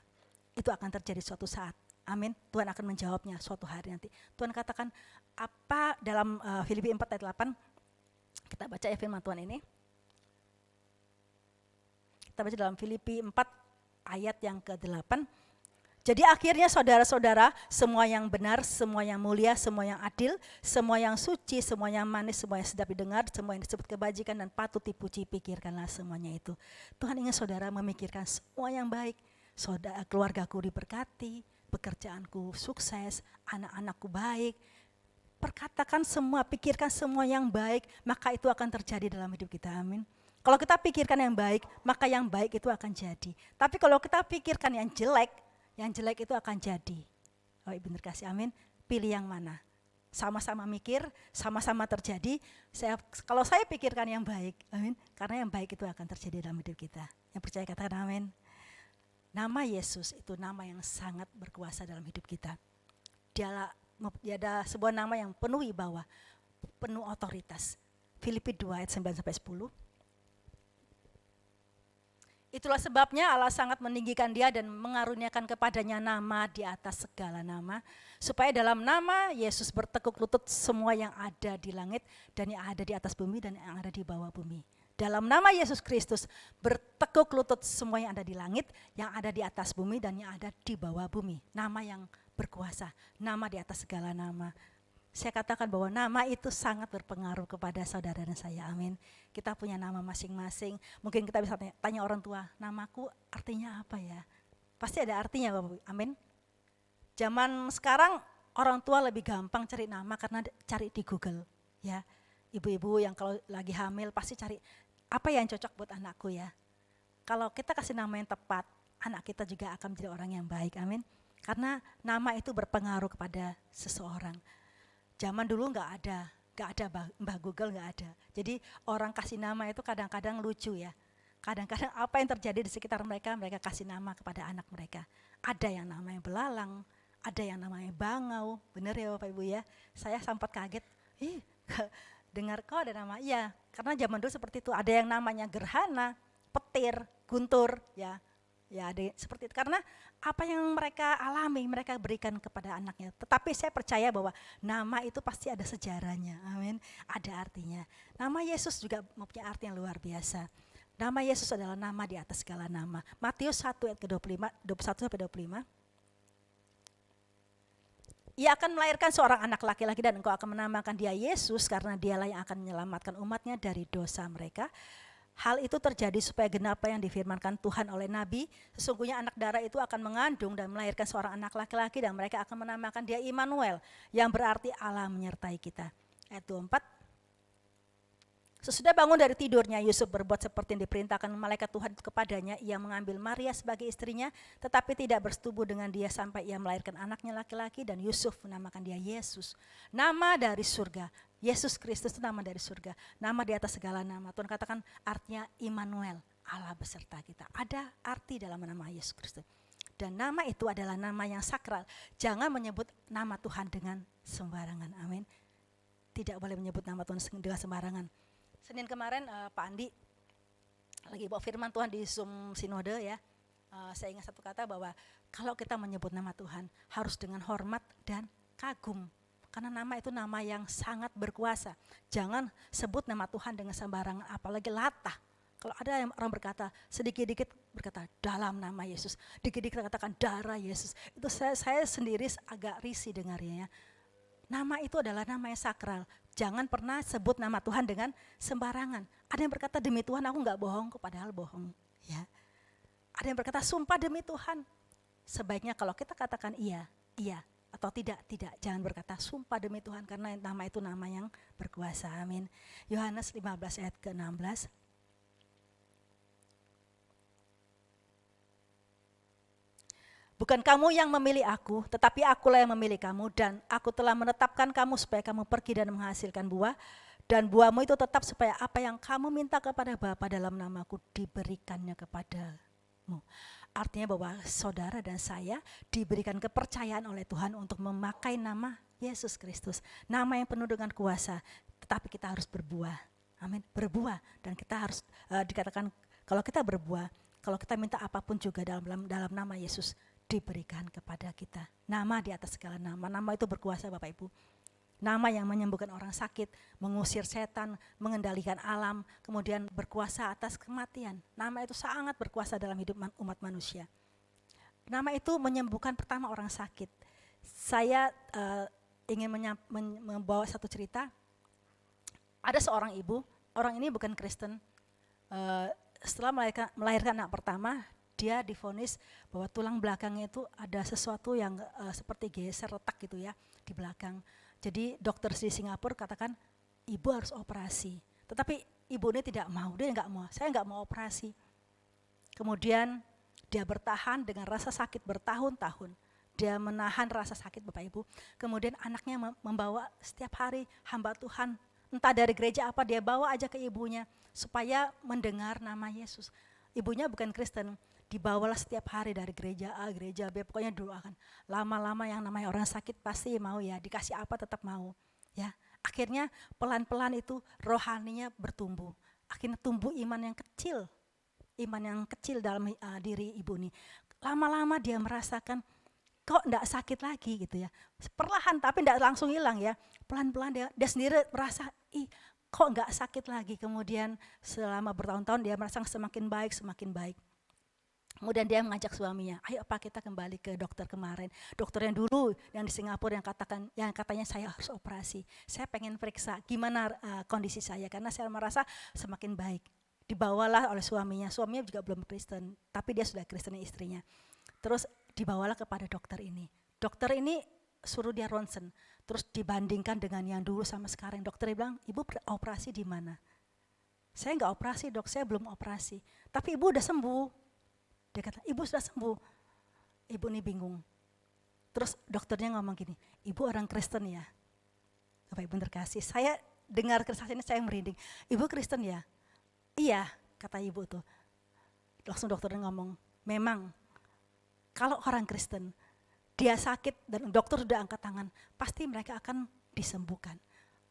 itu akan terjadi suatu saat. Amin. Tuhan akan menjawabnya suatu hari nanti. Tuhan katakan apa dalam Filipi 4 ayat 8. Kita baca ya firman Tuhan ini. Kita baca dalam Filipi 4 ayat yang ke-8. Jadi akhirnya saudara-saudara, semua yang benar, semua yang mulia, semua yang adil, semua yang suci, semua yang manis, semua yang sedap didengar, semua yang disebut kebajikan dan patut dipuji, pikirkanlah semuanya itu. Tuhan ingin saudara memikirkan semua yang baik. Saudara, keluargaku diberkati, pekerjaanku sukses, anak-anakku baik. Perkatakan semua, pikirkan semua yang baik, maka itu akan terjadi dalam hidup kita. Amin. Kalau kita pikirkan yang baik, maka yang baik itu akan jadi. Tapi kalau kita pikirkan yang jelek itu akan jadi. Oh, Ibu terkasih, amin. Pilih yang mana? Sama-sama mikir, sama-sama terjadi. Kalau saya pikirkan yang baik, amin. Karena yang baik itu akan terjadi dalam hidup kita. Yang percaya katakan amin. Nama Yesus itu nama yang sangat berkuasa dalam hidup kita. Dia ada sebuah nama yang penuh wibawa, penuh otoritas. Filipi 2 ayat 9-10. Itulah sebabnya Allah sangat meninggikan dia dan mengaruniakan kepadanya nama di atas segala nama. Supaya dalam nama Yesus bertekuk lutut semua yang ada di langit dan yang ada di atas bumi dan yang ada di bawah bumi. Dalam nama Yesus Kristus bertekuk lutut semua yang ada di langit, yang ada di atas bumi dan yang ada di bawah bumi. Nama yang berkuasa, nama di atas segala nama. Saya katakan bahwa nama itu sangat berpengaruh kepada saudara dan saya, amin. Kita punya nama masing-masing, mungkin kita bisa tanya orang tua, namaku artinya apa ya? Pasti ada artinya Bapak, amin. Zaman sekarang orang tua lebih gampang cari nama karena cari di Google, ya. Ibu-ibu yang kalau lagi hamil pasti cari, apa yang cocok buat anakku ya. Kalau kita kasih nama yang tepat, anak kita juga akan menjadi orang yang baik, amin. Karena nama itu berpengaruh kepada seseorang. Zaman dulu nggak ada Mbah Google, nggak ada. Jadi orang kasih nama itu kadang-kadang lucu ya. Kadang-kadang apa yang terjadi di sekitar mereka kasih nama kepada anak mereka. Ada yang namanya belalang, ada yang namanya bangau. Benar ya Bapak Ibu ya. Saya sempat kaget, dengar kok ada nama. Iya, karena zaman dulu seperti itu. Ada yang namanya gerhana, petir, guntur, ya. Ya, ada seperti itu. Karena apa yang mereka alami, mereka berikan kepada anaknya. Tetapi saya percaya bahwa nama itu pasti ada sejarahnya. Amin. Ada artinya. Nama Yesus juga mempunyai arti yang luar biasa. Nama Yesus adalah nama di atas segala nama. Matius 1 ayat ke-25, 21-25. Ia akan melahirkan seorang anak laki-laki dan engkau akan menamakan dia Yesus karena dialah yang akan menyelamatkan umatnya dari dosa mereka. Hal itu terjadi supaya genap apa yang difirmankan Tuhan oleh Nabi. Sesungguhnya anak darah itu akan mengandung dan melahirkan seorang anak laki-laki dan mereka akan menamakan dia Immanuel, yang berarti Allah menyertai kita. Ayat 24. Sesudah bangun dari tidurnya, Yusuf berbuat seperti yang diperintahkan malaikat Tuhan kepadanya. Ia mengambil Maria sebagai istrinya, tetapi tidak bersetubuh dengan dia sampai ia melahirkan anaknya laki-laki dan Yusuf menamakan dia Yesus. Nama dari surga, Yesus Kristus itu nama dari surga, nama di atas segala nama. Tuhan katakan artinya Immanuel, Allah beserta kita. Ada arti dalam nama Yesus Kristus. Dan nama itu adalah nama yang sakral. Jangan menyebut nama Tuhan dengan sembarangan. Amin. Tidak boleh menyebut nama Tuhan dengan sembarangan. Senin kemarin Pak Andi lagi bawa firman Tuhan di Zoom Sinode ya. Saya ingat satu kata bahwa kalau kita menyebut nama Tuhan harus dengan hormat dan kagum. Karena nama itu nama yang sangat berkuasa. Jangan sebut nama Tuhan dengan sembarangan, apalagi latah. Kalau ada yang orang berkata, sedikit-dikit berkata dalam nama Yesus, dikit-dikit katakan darah Yesus. Itu saya sendiri agak risih dengarnya ya. Nama itu adalah nama yang sakral. Jangan pernah sebut nama Tuhan dengan sembarangan. Ada yang berkata demi Tuhan aku enggak bohong, padahal bohong. Ya. Ada yang berkata sumpah demi Tuhan. Sebaiknya kalau kita katakan iya, iya. Atau tidak, jangan berkata sumpah demi Tuhan karena nama itu nama yang berkuasa, amin. Yohanes 15 ayat ke-16. Bukan kamu yang memilih aku, tetapi akulah yang memilih kamu dan aku telah menetapkan kamu supaya kamu pergi dan menghasilkan buah dan buahmu itu tetap supaya apa yang kamu minta kepada Bapa dalam namaku diberikannya kepadamu. Artinya bahwa saudara dan saya diberikan kepercayaan oleh Tuhan untuk memakai nama Yesus Kristus. Nama yang penuh dengan kuasa, tetapi kita harus berbuah. Amin, berbuah. Dan kita harus dikatakan kalau kita berbuah, kalau kita minta apapun juga dalam nama Yesus diberikan kepada kita. Nama di atas segala nama. Nama itu berkuasa Bapak Ibu. Nama yang menyembuhkan orang sakit, mengusir setan, mengendalikan alam, kemudian berkuasa atas kematian. Nama itu sangat berkuasa dalam hidup umat manusia. Nama itu menyembuhkan pertama orang sakit. Saya ingin membawa satu cerita. Ada seorang ibu, orang ini bukan Kristen. Setelah melahirkan anak pertama, dia divonis bahwa tulang belakangnya itu ada sesuatu yang seperti geser retak gitu ya di belakang. Jadi dokter di Singapura katakan ibu harus operasi. Tetapi ibu ini tidak mau, dia enggak mau, saya enggak mau operasi. Kemudian dia bertahan dengan rasa sakit bertahun-tahun. Dia menahan rasa sakit Bapak Ibu. Kemudian anaknya membawa setiap hari hamba Tuhan. Entah dari gereja apa dia bawa aja ke ibunya supaya mendengar nama Yesus. Ibunya bukan Kristen. Dibawalah setiap hari dari gereja A, gereja B, pokoknya doakan. Lama-lama yang namanya orang sakit pasti mau ya, dikasih apa tetap mau. Ya, akhirnya pelan-pelan itu rohaninya bertumbuh. Akhirnya tumbuh iman yang kecil dalam diri ibu ini. Lama-lama dia merasakan kok enggak sakit lagi gitu ya. Perlahan tapi enggak langsung hilang ya. Pelan-pelan dia sendiri merasa, kok enggak sakit lagi. Kemudian selama bertahun-tahun dia merasa semakin baik. Kemudian dia mengajak suaminya, ayo Pak kita kembali ke dokter kemarin. Dokter yang dulu yang di Singapura yang katanya saya harus operasi. Saya pengen periksa gimana kondisi saya karena saya merasa semakin baik. Dibawalah oleh suaminya juga belum Kristen, tapi dia sudah Kristen istrinya. Terus dibawalah kepada dokter ini. Dokter ini suruh dia ronsen, terus dibandingkan dengan yang dulu sama sekarang. Dokter bilang, ibu operasi di mana? Saya enggak operasi dok, saya belum operasi. Tapi ibu udah sembuh. Dia kata, ibu sudah sembuh. Ibu ini bingung. Terus dokternya ngomong gini, ibu orang Kristen ya? Bapak Ibu terkasih, saya dengar kesaksian ini saya merinding. Ibu Kristen ya? Iya, kata ibu tuh. Langsung dokternya ngomong, memang kalau orang Kristen, dia sakit dan dokter sudah angkat tangan, pasti mereka akan disembuhkan.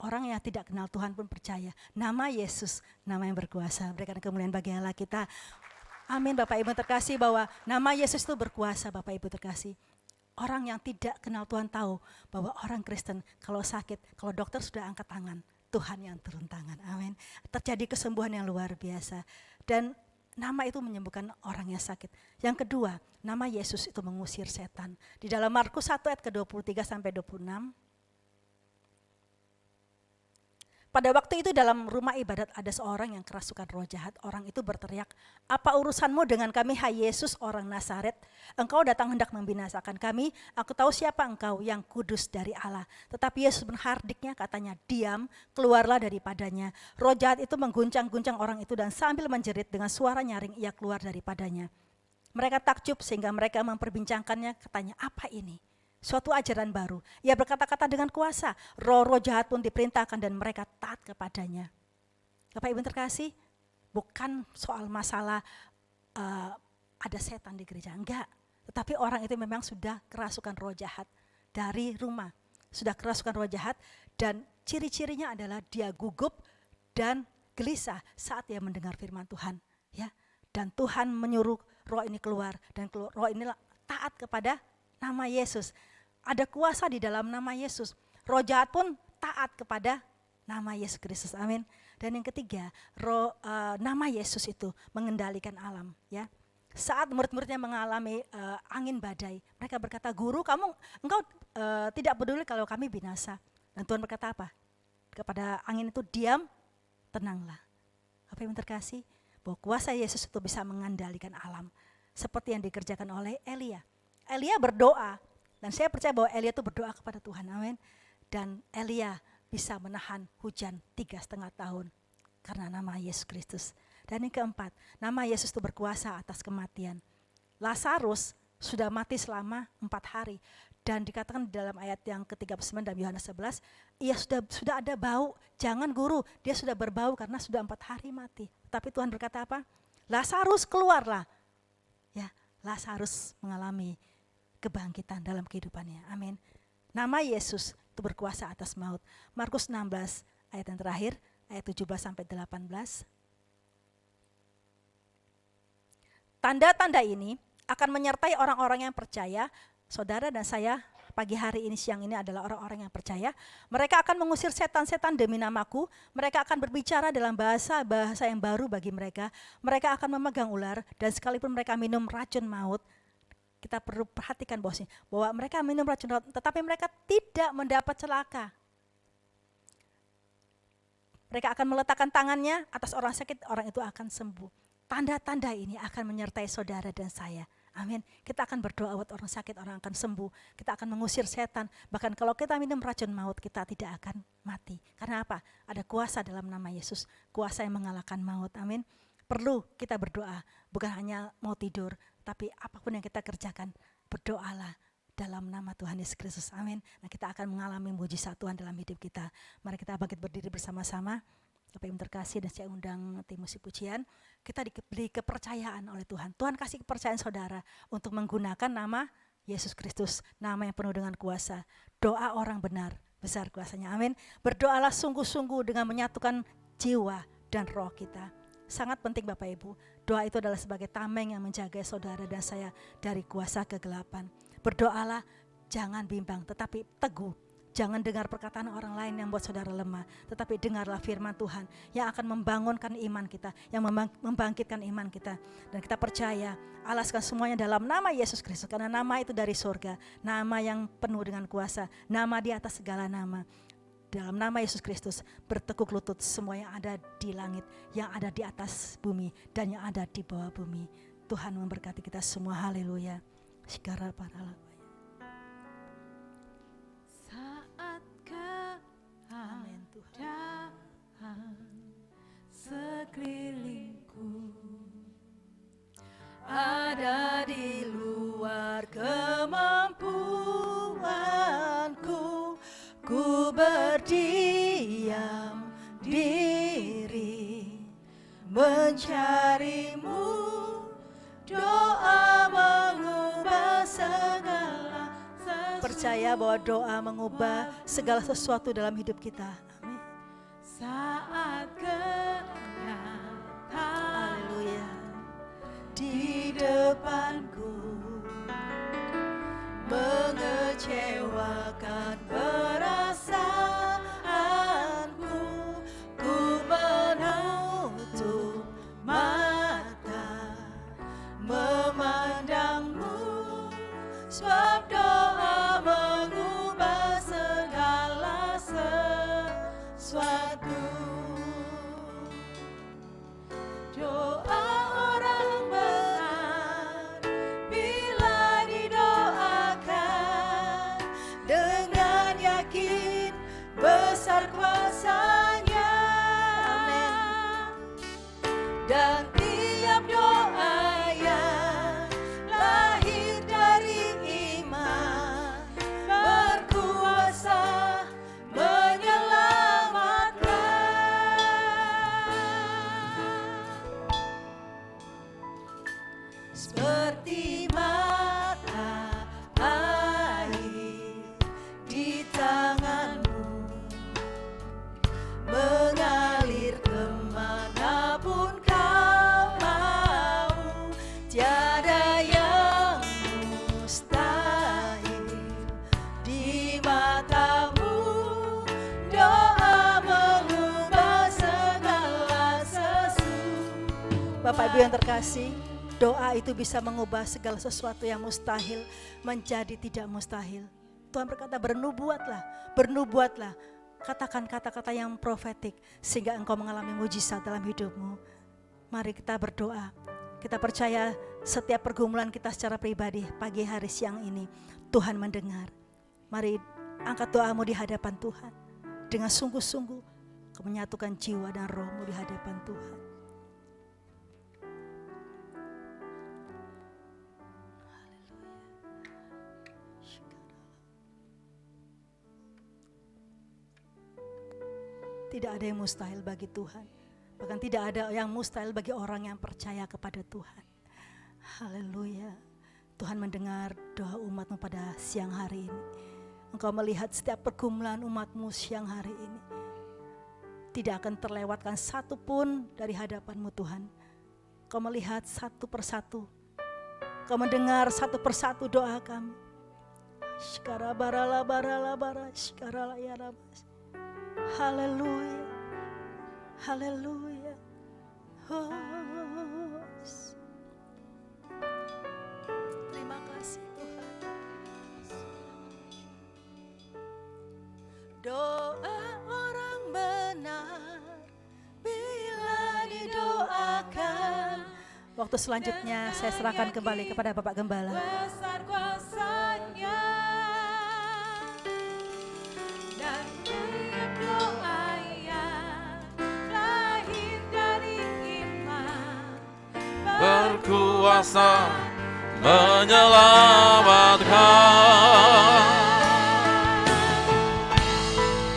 Orang yang tidak kenal Tuhan pun percaya. Nama Yesus, nama yang berkuasa. Berikan kemuliaan bagi Allah kita. Amin Bapak Ibu terkasih bahwa nama Yesus itu berkuasa Bapak Ibu terkasih. Orang yang tidak kenal Tuhan tahu bahwa orang Kristen kalau sakit, kalau dokter sudah angkat tangan, Tuhan yang turun tangan. Amin. Terjadi kesembuhan yang luar biasa. Dan nama itu menyembuhkan orang yang sakit. Yang kedua, nama Yesus itu mengusir setan. Di dalam Markus 1 ayat ke-23 sampai 26. Pada waktu itu dalam rumah ibadat ada seorang yang kerasukan roh jahat. Orang itu berteriak, apa urusanmu dengan kami hai Yesus orang Nazaret? Engkau datang hendak membinasakan kami, aku tahu siapa engkau yang kudus dari Allah. Tetapi Yesus menghardiknya katanya, diam, keluarlah daripadanya. Roh jahat itu mengguncang-guncang orang itu dan sambil menjerit dengan suara nyaring ia keluar daripadanya. Mereka takjub sehingga mereka memperbincangkannya, katanya apa ini? suatu ajaran baru. Ia berkata-kata dengan kuasa, roh-roh jahat pun diperintahkan dan mereka taat kepadanya. Bapak Ibu terkasih, bukan soal masalah ada setan di gereja, enggak. Tetapi orang itu memang sudah kerasukan roh jahat dari rumah. Sudah kerasukan roh jahat dan ciri-cirinya adalah dia gugup dan gelisah saat dia mendengar firman Tuhan. Ya, dan Tuhan menyuruh roh ini keluar dan roh ini taat kepada nama Yesus. Ada kuasa di dalam nama Yesus. Roh jahat pun taat kepada nama Yesus Kristus. Amin. Dan yang ketiga, nama Yesus itu mengendalikan alam. Ya, saat murid-muridnya mengalami angin badai, mereka berkata, "Guru, engkau tidak peduli kalau kami binasa." Dan Tuhan berkata apa? Kepada angin itu, "Diam, tenanglah." Apa yang terkasih? Bahwa kuasa Yesus itu bisa mengendalikan alam. Seperti yang dikerjakan oleh Elia. Elia berdoa. Dan saya percaya bahwa Elia itu berdoa kepada Tuhan. Amin. Dan Elia bisa menahan hujan 3,5 tahun. Karena nama Yesus Kristus. Dan yang keempat, nama Yesus itu berkuasa atas kematian. Lazarus sudah mati selama 4 hari. Dan dikatakan di dalam ayat yang ke-39 dalam Yohanes 11, ia sudah ada bau. Jangan guru, dia sudah berbau karena sudah 4 hari mati. Tapi Tuhan berkata apa? Lazarus keluarlah. Ya, Lazarus mengalami kebangkitan dalam kehidupannya. Amin. Nama Yesus itu berkuasa atas maut. Markus 16 ayat yang terakhir, ayat 17 sampai 18. Tanda-tanda ini akan menyertai orang-orang yang percaya. Saudara dan saya pagi hari ini, siang ini adalah orang-orang yang percaya. Mereka akan mengusir setan-setan demi namaku. Mereka akan berbicara dalam bahasa yang baru bagi mereka. Mereka akan memegang ular dan sekalipun mereka minum racun maut, kita perlu perhatikan bahwa mereka minum racun maut, tetapi mereka tidak mendapat celaka. Mereka akan meletakkan tangannya atas orang sakit, orang itu akan sembuh. Tanda-tanda ini akan menyertai saudara dan saya. Amin. Kita akan berdoa buat orang sakit, orang akan sembuh. Kita akan mengusir setan. Bahkan kalau kita minum racun maut, kita tidak akan mati. Karena apa? Ada kuasa dalam nama Yesus. Kuasa yang mengalahkan maut. Amin. Perlu kita berdoa. Bukan hanya mau tidur, tapi apapun yang kita kerjakan, berdoalah dalam nama Tuhan Yesus Kristus. Amin. Nah, kita akan mengalami mujizat Tuhan dalam hidup kita. Mari kita bangkit berdiri bersama-sama. Bapak yang terkasih, dan saya undang tim musik pujian. Kita diberi kepercayaan oleh Tuhan. Tuhan kasih kepercayaan saudara untuk menggunakan nama Yesus Kristus, nama yang penuh dengan kuasa. Doa orang benar, besar kuasanya. Amin. Berdoalah sungguh-sungguh dengan menyatukan jiwa dan roh kita. Sangat penting Bapak Ibu. Doa itu adalah sebagai tameng yang menjaga saudara dan saya dari kuasa kegelapan. Berdoalah, jangan bimbang, tetapi teguh. Jangan dengar perkataan orang lain yang membuat saudara lemah, tetapi dengarlah firman Tuhan yang akan membangunkan iman kita, yang membangkitkan iman kita. Dan kita percaya, alaskan semuanya dalam nama Yesus Kristus, karena nama itu dari surga, nama yang penuh dengan kuasa, nama di atas segala nama. Dalam nama Yesus Kristus, bertekuk lutut semua yang ada di langit, yang ada di atas bumi, dan yang ada di bawah bumi. Tuhan memberkati kita semua, haleluya. Sekarang para Amin Tuhan. Sekelilingku ada di luar kemampuanku, ku berdiam diri mencarimu. Doa mengubah segala sesuatu. Percaya bahwa doa mengubah segala sesuatu dalam hidup kita. Amin. Saat kenyataan, haleluya, di depanku mengecewakan perasaanku, ku menutup mata memandangmu, sebab doa mengubah segala sesuatu. Doa orang benar seperti mata air di tanganmu, mengalir kemanapun kau mau. Tiada yang mustahil di matamu. Doa mengubah segala sesuatu. Bapak Ibu yang terkasih, doa itu bisa mengubah segala sesuatu yang mustahil menjadi tidak mustahil. Tuhan berkata, bernubuatlah, katakan kata-kata yang profetik sehingga engkau mengalami mujizat dalam hidupmu. Mari kita berdoa. Kita percaya setiap pergumulan kita secara pribadi pagi hari siang ini Tuhan mendengar. Mari angkat doamu di hadapan Tuhan. Dengan sungguh-sungguh kau menyatukan jiwa dan rohmu di hadapan Tuhan. Tidak ada yang mustahil bagi Tuhan. Bahkan tidak ada yang mustahil bagi orang yang percaya kepada Tuhan. Haleluya. Tuhan mendengar doa umatmu pada siang hari ini. Engkau melihat setiap pergumulan umatmu siang hari ini. Tidak akan terlewatkan satu pun dari hadapanmu Tuhan. Engkau melihat satu persatu. Engkau mendengar satu persatu doa kami. Shikara barala barala bara shikara layarabas. Haleluya, haleluya. Terima kasih Tuhan. Doa orang benar bila didoakan. Waktu selanjutnya saya serahkan kembali kepada Bapak Gembala. Besar kuasanya dan tiap doa yang lahir dari iman Berkuasa menyelamatkan.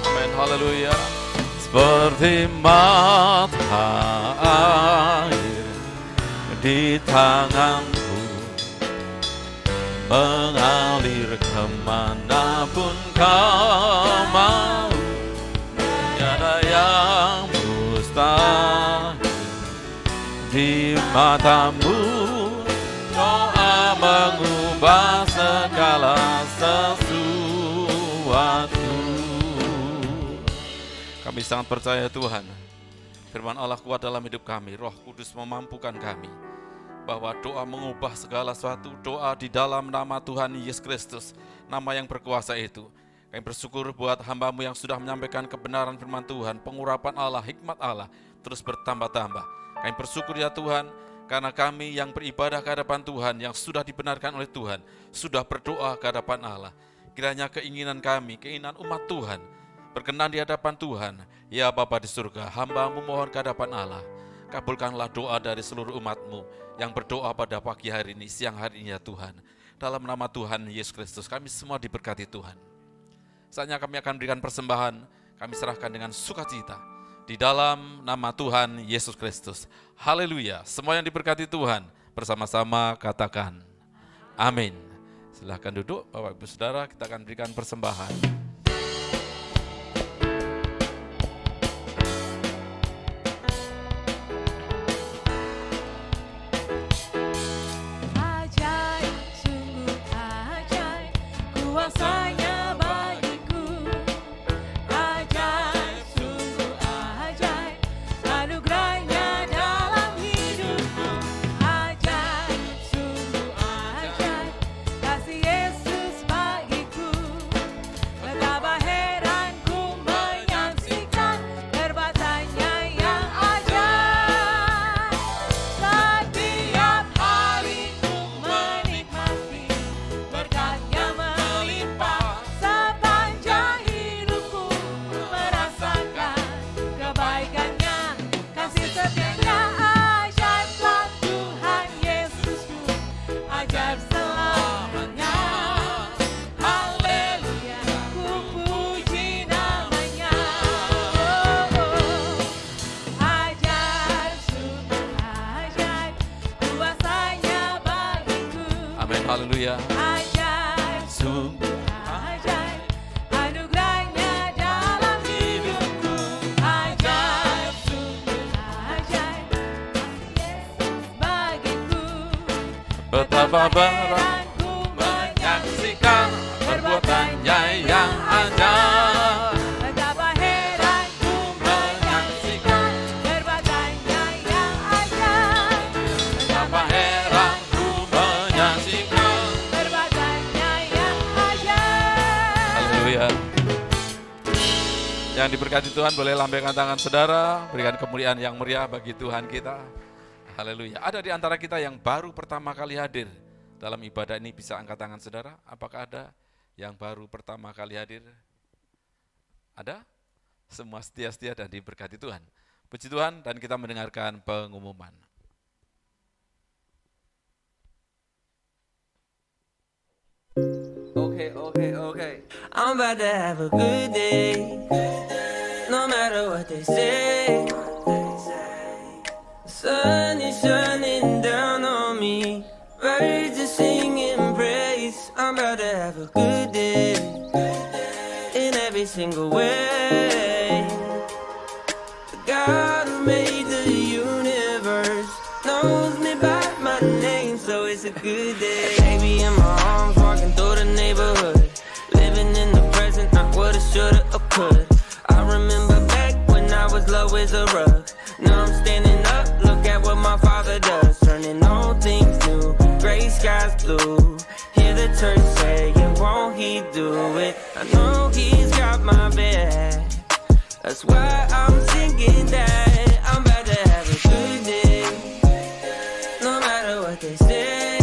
Amin, haleluya. Seperti mata air di tanganku, mengalir kemanapun kau mau. Tiada yang mustahil di matamu. Doa mengubah segala sesuatu. Kami sangat percaya Tuhan, firman Allah kuat dalam hidup kami. Roh Kudus memampukan kami bahwa doa mengubah segala sesuatu. Doa di dalam nama Tuhan Yesus Kristus, nama yang berkuasa itu. Kami bersyukur buat hamba-Mu yang sudah menyampaikan kebenaran firman Tuhan, pengurapan Allah, hikmat Allah terus bertambah-tambah. Kami bersyukur ya Tuhan, karena kami yang beribadah ke hadapan Tuhan, yang sudah dibenarkan oleh Tuhan, sudah berdoa ke hadapan Allah. Kiranya keinginan kami, keinginan umat Tuhan, berkenan di hadapan Tuhan. Ya Bapa di surga, hamba-Mu mohon ke hadapan Allah. Kabulkanlah doa dari seluruh umat-Mu yang berdoa pada pagi hari ini, siang hari ini ya Tuhan. Dalam nama Tuhan Yesus Kristus, kami semua diberkati Tuhan. Saatnya kami akan berikan persembahan, kami serahkan dengan sukacita. Di dalam nama Tuhan Yesus Kristus. Haleluya. Semua yang diberkati Tuhan, bersama-sama katakan amin. Silahkan duduk Bapak Ibu Saudara, kita akan berikan persembahan. ajaib, sungguh ajaib kuasanya bagiku. Ajaib, sungguh ajaib anugerahnya dalam hidupku. Ajaib, sungguh ajaib kasih Yesus bagiku. Haleluya. Ajaib, sungguh ajaib, anugerahnya dalam hidupku. Ajaib, sungguh ajaib, Yesus bagiku. Betapa heran ku menyaksikan perbuatannya yang ajaib. Betapa heran ku menyaksikan perbuatannya yang ajaib. Betapa heran ku menyaksikan. Perbuatannya yang ajaib. Haleluya. Yang diberkati Tuhan boleh lambaikan tangan saudara, berikan kemuliaan yang meriah bagi Tuhan kita. Haleluya. Ada di antara kita yang baru pertama kali hadir dalam ibadah ini, bisa angkat tangan saudara. Apakah ada yang baru pertama kali hadir? Ada? Semua setia-setia dan diberkati Tuhan. Puji Tuhan, dan kita mendengarkan pengumuman. Okay. I'm about to have a good day. No matter what they say. Sun is shining down on me. Birds are singing praise. I'm about to have a good day. In every single way. The God who made the universe knows me by my name, so it's a good day. Baby in my arms, walking through the neighborhood, living in the present, not what I shoulda or could. I remember back when I was low as a rug. Now I'm standing up, look at what my Father does, turning all things new, gray skies blue. Hear the church saying, won't He do it? I know He's got my back. That's why I'm singing that. I'm about to have a good day. No matter what they say.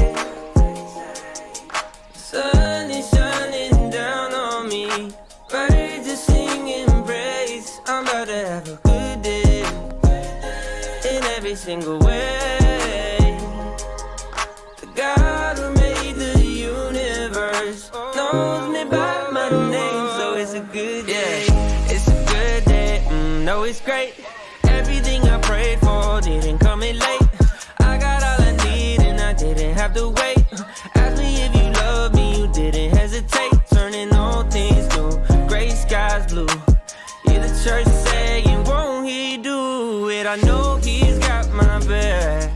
Sun is shining down on me. Birds are singing praise. I'm about to have a good day. In every single way. The God who made the universe knows me by my name, so it's a good day. It's a good day, no it's great. Everything I prayed for didn't come in late. I got all I need and I didn't have to wait. Ask me if you love me, you didn't hesitate. Turning all things new, gray skies blue. Hear the church saying, won't He do it? I know He's got my back.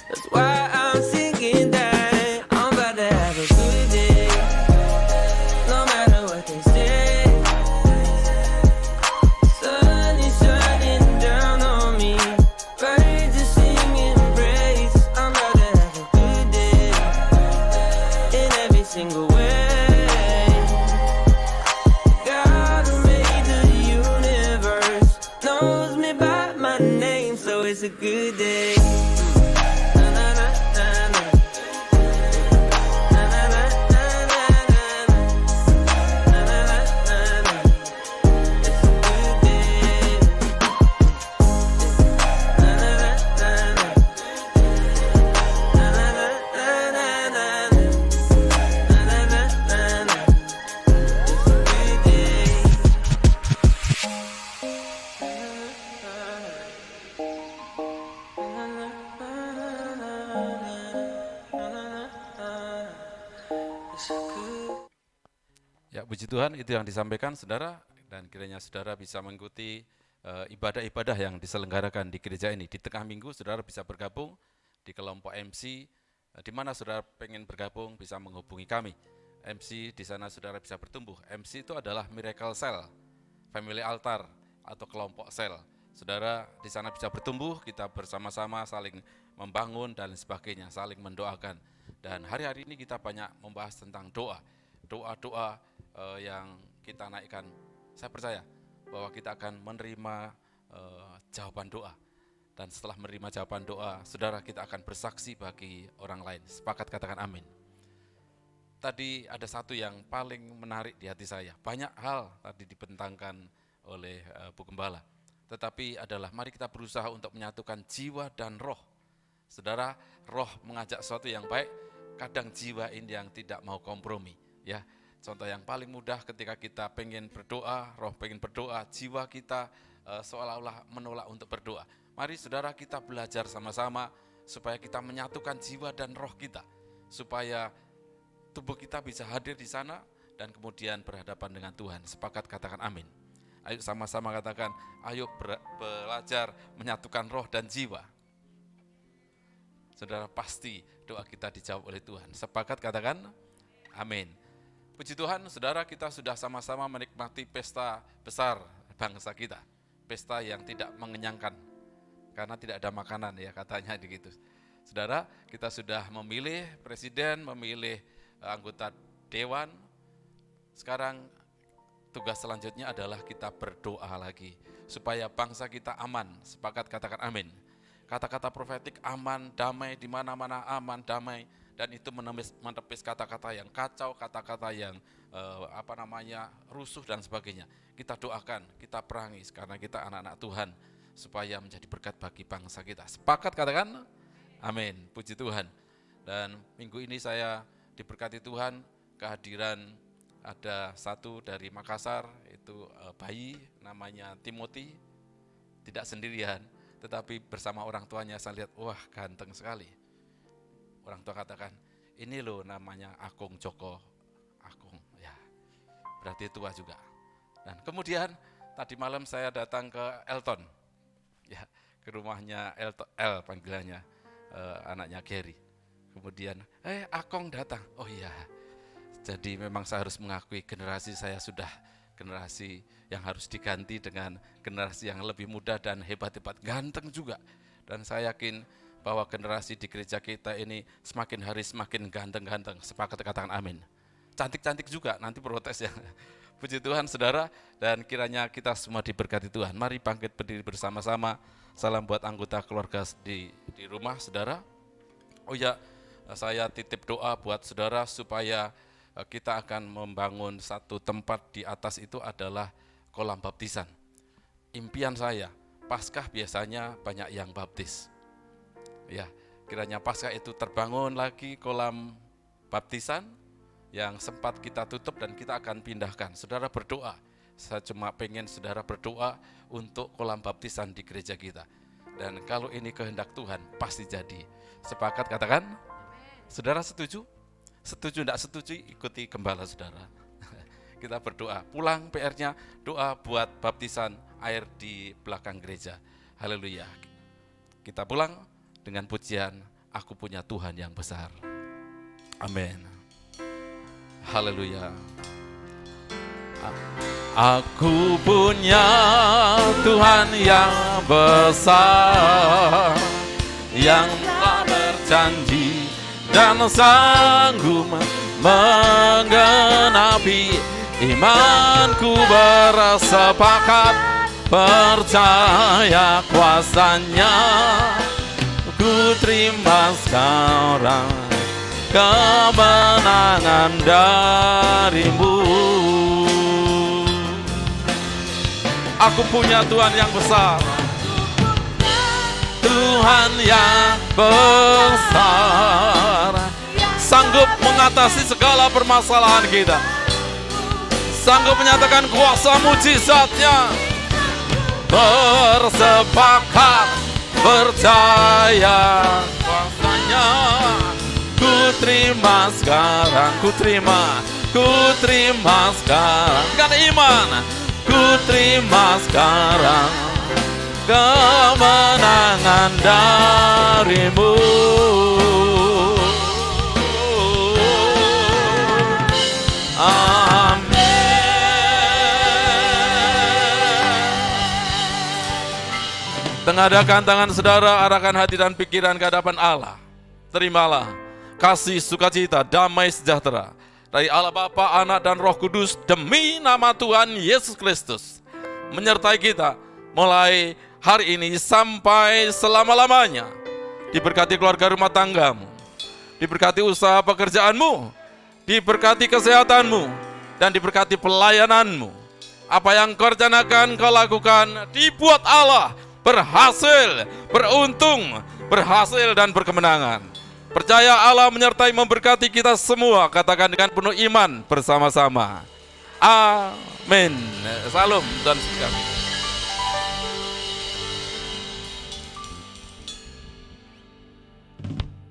That's why I'm singing that. I'm about to have a good day. No matter what they say. Sun is shining down on me. Birds are singing praise. I'm about to have a good day. In every single way. God who made the universe knows me by my name, so it's a good day. Na, na, na, na, na. Na, na, na, na, na, na. Na, na, na, na, na. It's a good day. Na, na, na, na, na. Na, na, na, na, na, na. Na, na, na, na, na. It's a good day. Ya, puji Tuhan, itu yang disampaikan saudara, dan kiranya saudara bisa mengikuti ibadah-ibadah yang diselenggarakan di gereja ini. Di tengah minggu saudara bisa bergabung di kelompok MC, di mana saudara pengen bergabung bisa menghubungi kami. MC di sana saudara bisa bertumbuh. MC itu adalah Miracle Cell, Family Altar atau kelompok sel. Saudara di sana bisa bertumbuh, kita bersama-sama saling membangun dan sebagainya, saling mendoakan. Dan hari-hari ini kita banyak membahas tentang doa. Doa-doa yang kita naikkan, saya percaya bahwa kita akan menerima jawaban doa. Dan setelah menerima jawaban doa, saudara kita akan bersaksi bagi orang lain. Sepakat katakan amin. Tadi ada satu yang paling menarik di hati saya. Banyak hal tadi dibentangkan oleh Bu Gembala. Tetapi adalah mari kita berusaha untuk menyatukan jiwa dan roh. Saudara, roh mengajak sesuatu yang baik, kadang jiwa ini yang tidak mau kompromi. Ya, contoh yang paling mudah ketika kita pengen berdoa, roh pengen berdoa, jiwa kita seolah-olah menolak untuk berdoa. Mari saudara kita belajar sama-sama supaya kita menyatukan jiwa dan roh kita. Supaya tubuh kita bisa hadir di sana dan kemudian berhadapan dengan Tuhan. Sepakat katakan amin. Ayo sama-sama katakan, ayo belajar menyatukan roh dan jiwa. Saudara, pasti doa kita dijawab oleh Tuhan. Sepakat katakan amin. Puji Tuhan, saudara, kita sudah sama-sama menikmati pesta besar bangsa kita. Pesta yang tidak mengenyangkan, karena tidak ada makanan ya katanya begitu. Saudara, kita sudah memilih presiden, memilih anggota dewan. Sekarang tugas selanjutnya adalah kita berdoa lagi supaya bangsa kita aman. Sepakat katakan amin. Kata-kata profetik aman, damai, di mana-mana aman, damai, dan itu menepis kata-kata yang kacau, kata-kata yang rusuh dan sebagainya. Kita doakan, kita perangi karena kita anak-anak Tuhan supaya menjadi berkat bagi bangsa kita. Sepakat katakan amin. Puji Tuhan. Dan minggu ini saya diberkati Tuhan kehadiran ada satu dari Makassar, itu bayi namanya Timothy, tidak sendirian, tetapi bersama orang tuanya. Saya lihat, wah ganteng sekali. Orang tua katakan, ini loh namanya Akung Joko. Akung, ya berarti tua juga. Dan kemudian tadi malam saya datang ke Elton, ya ke rumahnya El panggilannya, anaknya Gary. Kemudian, Akong datang. Oh iya, jadi memang saya harus mengakui generasi saya sudah generasi yang harus diganti dengan generasi yang lebih muda dan hebat-hebat, ganteng juga. Dan saya yakin bahwa generasi di gereja kita ini semakin hari semakin ganteng-ganteng. Sepakat katakan amin. Cantik-cantik juga, nanti protes ya. Puji Tuhan saudara, dan kiranya kita semua diberkati Tuhan. Mari bangkit berdiri bersama-sama. Salam buat anggota keluarga di rumah saudara. Oh ya, saya titip doa buat saudara supaya kita akan membangun satu tempat di atas itu adalah kolam baptisan. Impian saya, Paskah biasanya banyak yang baptis. Ya, kiranya Paskah itu terbangun lagi kolam baptisan yang sempat kita tutup dan kita akan pindahkan. Saudara berdoa, saya cuma pengen saudara berdoa untuk kolam baptisan di gereja kita. Dan kalau ini kehendak Tuhan, pasti jadi. Sepakat katakan? Saudara setuju? Setuju tidak setuju ikuti gembala saudara. Kita berdoa, pulang PR-nya doa buat baptisan air di belakang gereja. Haleluya. Kita pulang dengan pujian, aku punya Tuhan yang besar. Amin. Haleluya. Aku punya Tuhan yang besar, yang telah berjanji dan sanggup menggenapi imanku, bersepakat percaya kuasanya. Ku terima sekarang kemenangan darimu. Aku punya Tuhan yang besar, Tuhan yang besar, sanggup mengatasi segala permasalahan kita, sanggup menyatakan kuasa mujizatnya. Bersepakat percaya kuasanya. Ku terima sekarang, ku terima sekarang dengan iman. Ku terima sekarang kemenangan darimu. Amin. Tengadahkan tangan saudara, arahkan hati dan pikiran ke hadapan Allah. Terimalah kasih, sukacita, damai, sejahtera dari Allah Bapa, Anak, dan Roh Kudus demi nama Tuhan Yesus Kristus menyertai kita mulai hari ini sampai selama-lamanya. Diberkati keluarga rumah tanggamu, diberkati usaha pekerjaanmu, diberkati kesehatanmu, dan diberkati pelayananmu. Apa yang kau rencanakan, kau lakukan, dibuat Allah berhasil, beruntung, berhasil, dan berkemenangan. Percaya Allah menyertai memberkati kita semua. Katakan dengan penuh iman bersama-sama. Amin. Salam dan sejahtera.